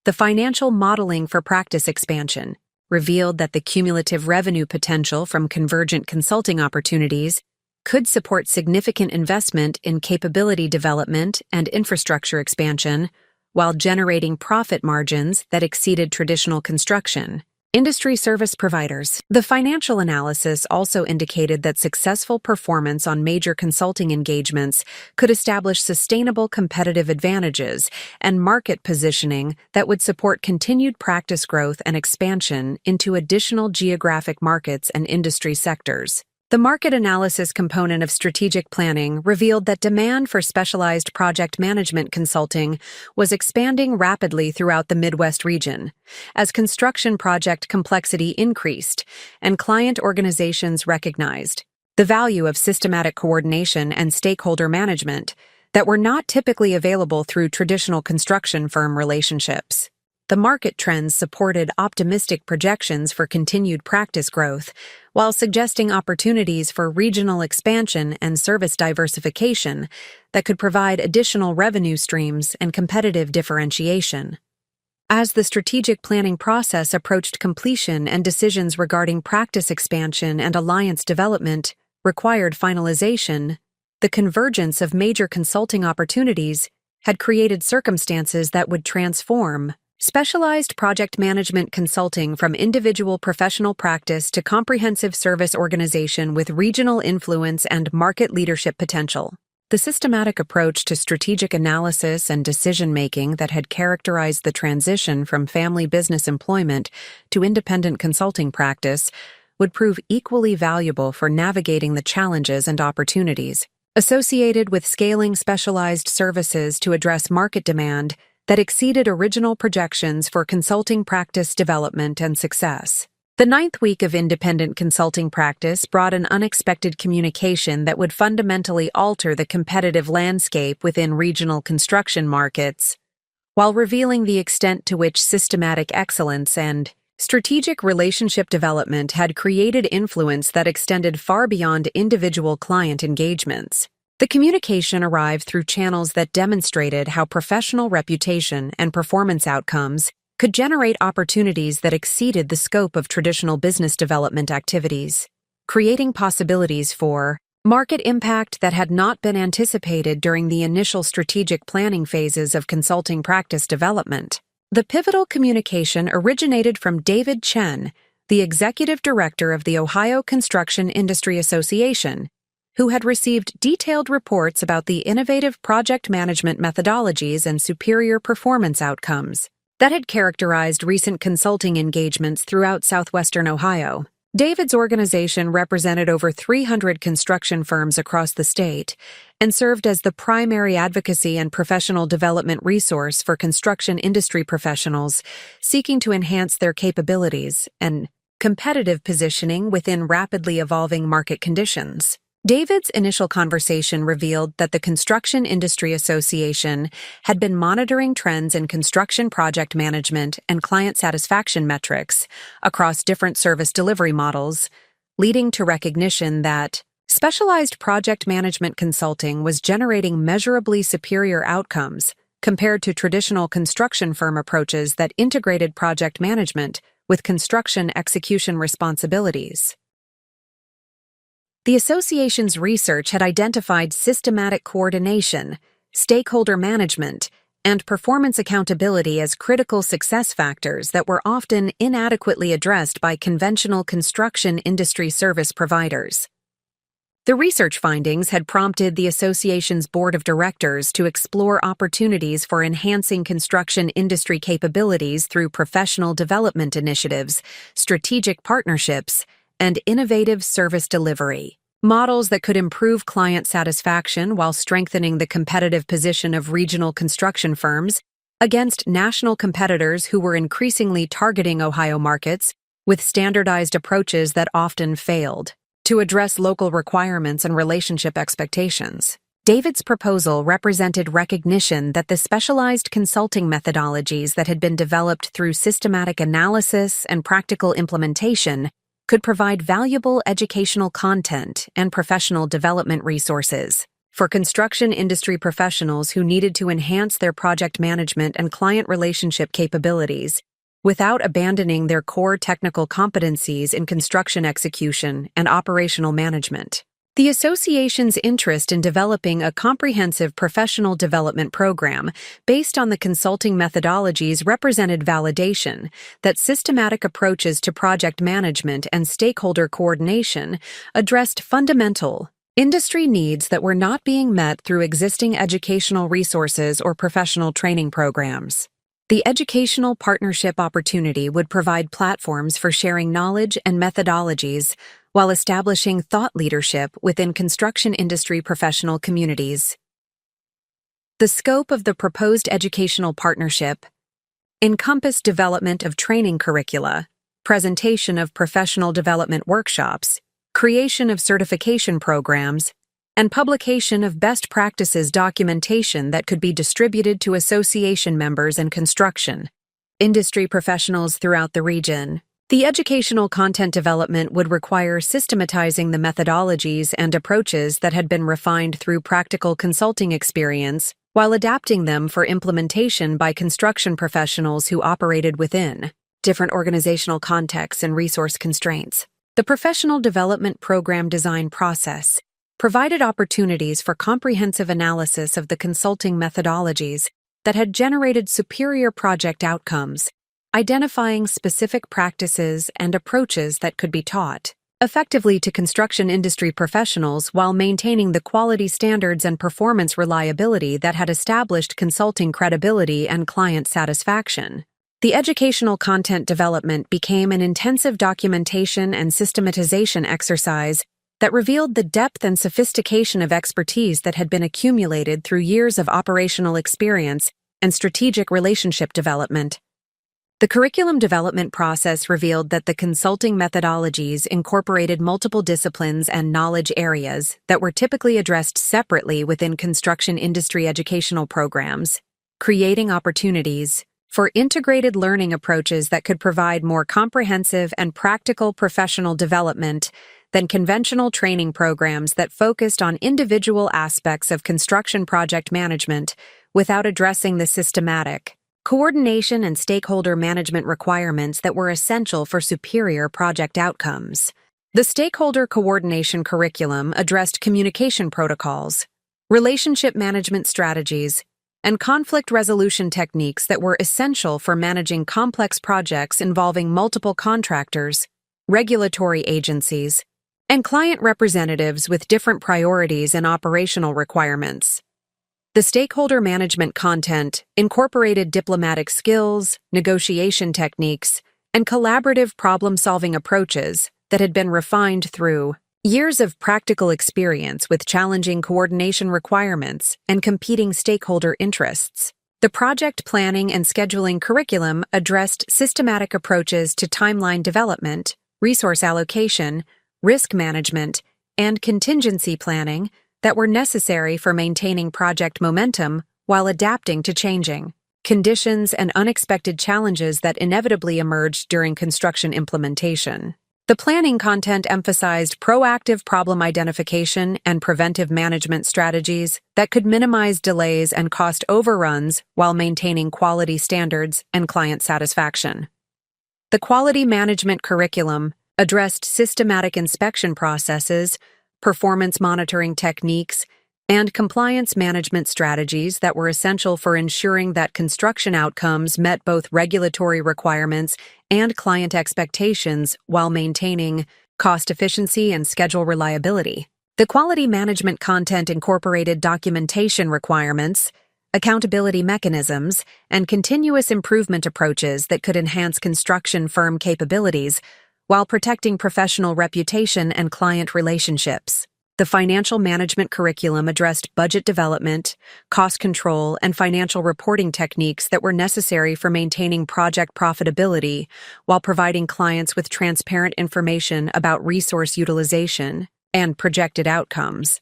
The financial modeling for practice expansion revealed that the cumulative revenue potential from convergent consulting opportunities could support significant investment in capability development and infrastructure expansion, while generating profit margins that exceeded traditional construction. Industry service providers. The financial analysis also indicated that successful performance on major consulting engagements could establish sustainable competitive advantages and market positioning that would support continued practice growth and expansion into additional geographic markets and industry sectors. The market analysis component of strategic planning revealed that demand for specialized project management consulting was expanding rapidly throughout the Midwest region, as construction project complexity increased and client organizations recognized the value of systematic coordination and stakeholder management that were not typically available through traditional construction firm relationships. The market trends supported optimistic projections for continued practice growth, while suggesting opportunities for regional expansion and service diversification that could provide additional revenue streams and competitive differentiation. As the strategic planning process approached completion and decisions regarding practice expansion and alliance development required finalization, the convergence of major consulting opportunities had created circumstances that would transform specialized project management consulting from individual professional practice to comprehensive service organization with regional influence and market leadership potential. The systematic approach to strategic analysis and decision-making that had characterized the transition from family business employment to independent consulting practice would prove equally valuable for navigating the challenges and opportunities associated with scaling specialized services to address market demand that exceeded original projections for consulting practice development and success. The 9th week of independent consulting practice brought an unexpected communication that would fundamentally alter the competitive landscape within regional construction markets, while revealing the extent to which systematic excellence and strategic relationship development had created influence that extended far beyond individual client engagements. The communication arrived through channels that demonstrated how professional reputation and performance outcomes could generate opportunities that exceeded the scope of traditional business development activities, creating possibilities for market impact that had not been anticipated during the initial strategic planning phases of consulting practice development. The pivotal communication originated from David Chen, the executive director of the Ohio Construction Industry Association, who had received detailed reports about the innovative project management methodologies and superior performance outcomes that had characterized recent consulting engagements throughout southwestern Ohio. David's organization represented over 300 construction firms across the state and served as the primary advocacy and professional development resource for construction industry professionals seeking to enhance their capabilities and competitive positioning within rapidly evolving market conditions. David's initial conversation revealed that the Construction Industry Association had been monitoring trends in construction project management and client satisfaction metrics across different service delivery models, leading to recognition that specialized project management consulting was generating measurably superior outcomes compared to traditional construction firm approaches that integrated project management with construction execution responsibilities. The association's research had identified systematic coordination, stakeholder management, and performance accountability as critical success factors that were often inadequately addressed by conventional construction industry service providers. The research findings had prompted the association's board of directors to explore opportunities for enhancing construction industry capabilities through professional development initiatives, strategic partnerships, and innovative service delivery. Models that could improve client satisfaction while strengthening the competitive position of regional construction firms against national competitors who were increasingly targeting Ohio markets with standardized approaches that often failed to address local requirements and relationship expectations. David's proposal represented recognition that the specialized consulting methodologies that had been developed through systematic analysis and practical implementation could provide valuable educational content and professional development resources for construction industry professionals who needed to enhance their project management and client relationship capabilities without abandoning their core technical competencies in construction execution and operational management. The association's interest in developing a comprehensive professional development program based on the consulting methodologies represented validation that systematic approaches to project management and stakeholder coordination addressed fundamental industry needs that were not being met through existing educational resources or professional training programs. The educational partnership opportunity would provide platforms for sharing knowledge and methodologies while establishing thought leadership within construction industry professional communities. The scope of the proposed educational partnership encompassed development of training curricula, presentation of professional development workshops, creation of certification programs, and publication of best practices documentation that could be distributed to association members and construction industry professionals throughout the region. The educational content development would require systematizing the methodologies and approaches that had been refined through practical consulting experience while adapting them for implementation by construction professionals who operated within different organizational contexts and resource constraints. The professional development program design process provided opportunities for comprehensive analysis of the consulting methodologies that had generated superior project outcomes, identifying specific practices and approaches that could be taught effectively to construction industry professionals while maintaining the quality standards and performance reliability that had established consulting credibility and client satisfaction. The educational content development became an intensive documentation and systematization exercise that revealed the depth and sophistication of expertise that had been accumulated through years of operational experience and strategic relationship development. The curriculum development process revealed that the consulting methodologies incorporated multiple disciplines and knowledge areas that were typically addressed separately within construction industry educational programs, creating opportunities for integrated learning approaches that could provide more comprehensive and practical professional development than conventional training programs that focused on individual aspects of construction project management without addressing the systematic coordination and stakeholder management requirements that were essential for superior project outcomes. The stakeholder coordination curriculum addressed communication protocols, relationship management strategies, and conflict resolution techniques that were essential for managing complex projects involving multiple contractors, regulatory agencies, and client representatives with different priorities and operational requirements. The stakeholder management content incorporated diplomatic skills, negotiation techniques, and collaborative problem-solving approaches that had been refined through years of practical experience with challenging coordination requirements and competing stakeholder interests. The project planning and scheduling curriculum addressed systematic approaches to timeline development, resource allocation, risk management, and contingency planning that were necessary for maintaining project momentum while adapting to changing conditions and unexpected challenges that inevitably emerged during construction implementation. The planning content emphasized proactive problem identification and preventive management strategies that could minimize delays and cost overruns while maintaining quality standards and client satisfaction. The quality management curriculum addressed systematic inspection processes, performance monitoring techniques, and compliance management strategies that were essential for ensuring that construction outcomes met both regulatory requirements and client expectations while maintaining cost efficiency and schedule reliability. The quality management content incorporated documentation requirements, accountability mechanisms, and continuous improvement approaches that could enhance construction firm capabilities while protecting professional reputation and client relationships. The financial management curriculum addressed budget development, cost control, and financial reporting techniques that were necessary for maintaining project profitability while providing clients with transparent information about resource utilization and projected outcomes.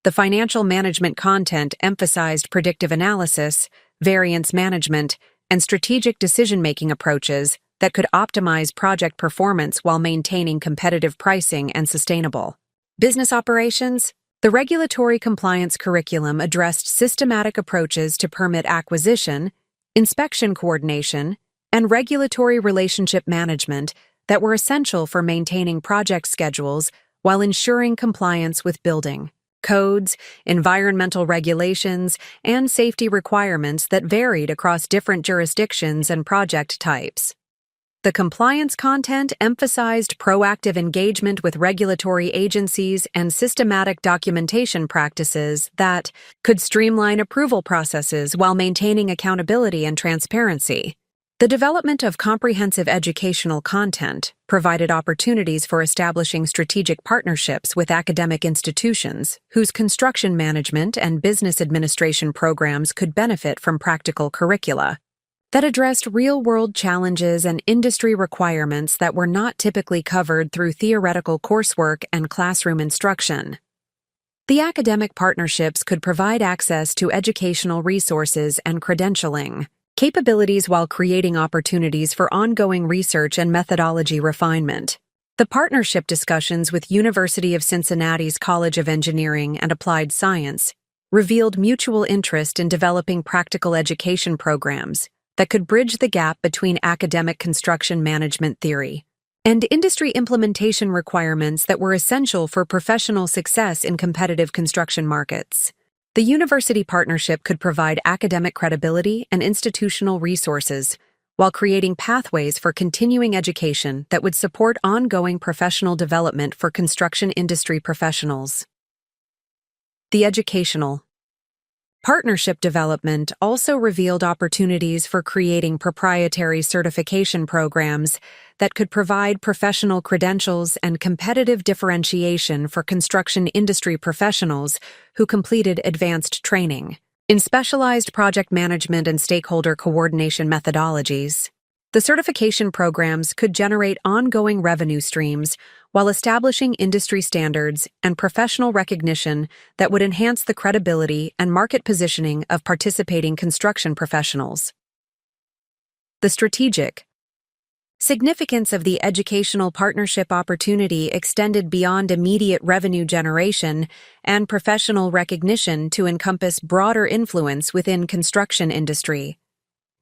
The financial management content emphasized predictive analysis, variance management, and strategic decision-making approaches that could optimize project performance while maintaining competitive pricing and sustainable business operations. The regulatory compliance curriculum addressed systematic approaches to permit acquisition, inspection coordination, and regulatory relationship management that were essential for maintaining project schedules while ensuring compliance with building codes, environmental regulations, and safety requirements that varied across different jurisdictions and project types. The compliance content emphasized proactive engagement with regulatory agencies and systematic documentation practices that could streamline approval processes while maintaining accountability and transparency. The development of comprehensive educational content provided opportunities for establishing strategic partnerships with academic institutions whose construction management and business administration programs could benefit from practical curricula that addressed real-world challenges and industry requirements that were not typically covered through theoretical coursework and classroom instruction. The academic partnerships could provide access to educational resources and credentialing capabilities while creating opportunities for ongoing research and methodology refinement. The partnership discussions with University of Cincinnati's College of Engineering and Applied Science revealed mutual interest in developing practical education programs that could bridge the gap between academic construction management theory and industry implementation requirements that were essential for professional success in competitive construction markets. The university partnership could provide academic credibility and institutional resources while creating pathways for continuing education that would support ongoing professional development for construction industry professionals. The educational partnership development also revealed opportunities for creating proprietary certification programs that could provide professional credentials and competitive differentiation for construction industry professionals who completed advanced training in specialized project management and stakeholder coordination methodologies. The certification programs could generate ongoing revenue streams while establishing industry standards and professional recognition that would enhance the credibility and market positioning of participating construction professionals. The strategic significance of the educational partnership opportunity extended beyond immediate revenue generation and professional recognition to encompass broader influence within construction industry,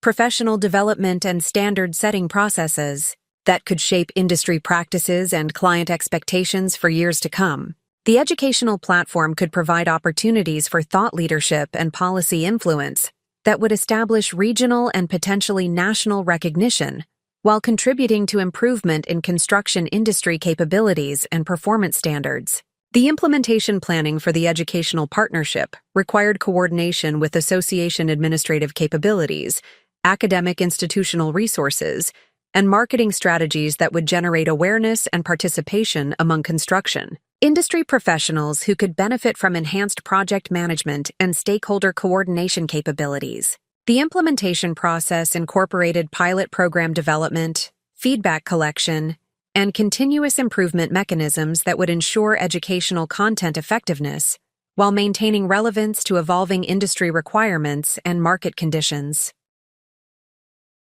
professional development and standard-setting processes that could shape industry practices and client expectations for years to come. The educational platform could provide opportunities for thought leadership and policy influence that would establish regional and potentially national recognition while contributing to improvement in construction industry capabilities and performance standards. The implementation planning for the educational partnership required coordination with association administrative capabilities, academic institutional resources, and marketing strategies that would generate awareness and participation among construction industry professionals who could benefit from enhanced project management and stakeholder coordination capabilities. The implementation process incorporated pilot program development, feedback collection, and continuous improvement mechanisms that would ensure educational content effectiveness while maintaining relevance to evolving industry requirements and market conditions.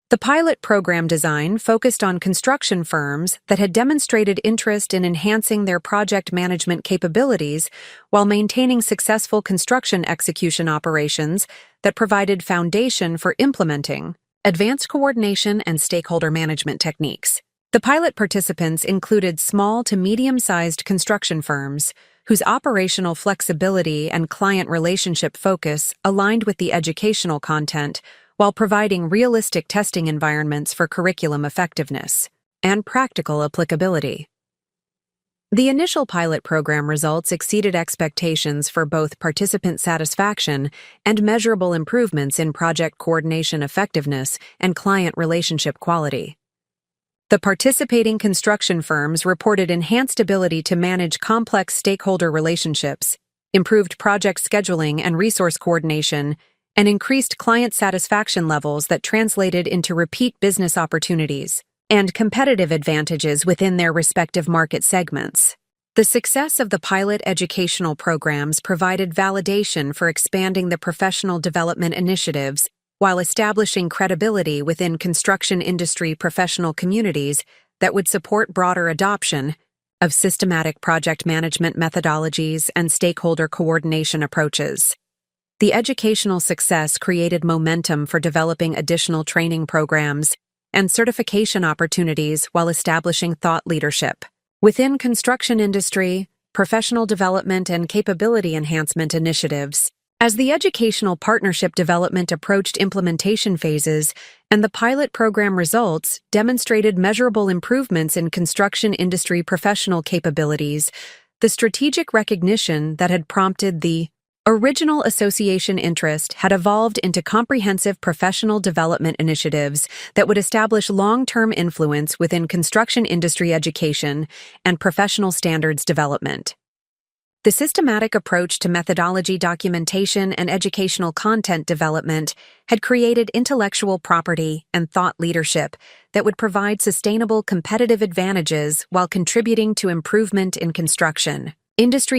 The pilot program design focused on construction firms that had demonstrated interest in enhancing their project management capabilities while maintaining successful construction execution operations that provided foundation for implementing advanced coordination and stakeholder management techniques. The pilot participants included small to medium-sized construction firms whose operational flexibility and client relationship focus aligned with the educational content while providing realistic testing environments for curriculum effectiveness and practical applicability. The initial pilot program results exceeded expectations for both participant satisfaction and measurable improvements in project coordination effectiveness and client relationship quality. The participating construction firms reported enhanced ability to manage complex stakeholder relationships, improved project scheduling and resource coordination, and increased client satisfaction levels that translated into repeat business opportunities and competitive advantages within their respective market segments. The success of the pilot educational programs provided validation for expanding the professional development initiatives while establishing credibility within construction industry professional communities that would support broader adoption of systematic project management methodologies and stakeholder coordination approaches. The educational success created momentum for developing additional training programs and certification opportunities while establishing thought leadership. Within construction industry, professional development and capability enhancement initiatives. As the educational partnership development approached implementation phases and the pilot program results demonstrated measurable improvements in construction industry professional capabilities, the strategic recognition that had prompted the original association interest had evolved into comprehensive professional development initiatives that would establish long-term influence within construction industry education and professional standards development. The systematic approach to methodology documentation and educational content development had created intellectual property and thought leadership that would provide sustainable competitive advantages while contributing to improvement in construction industry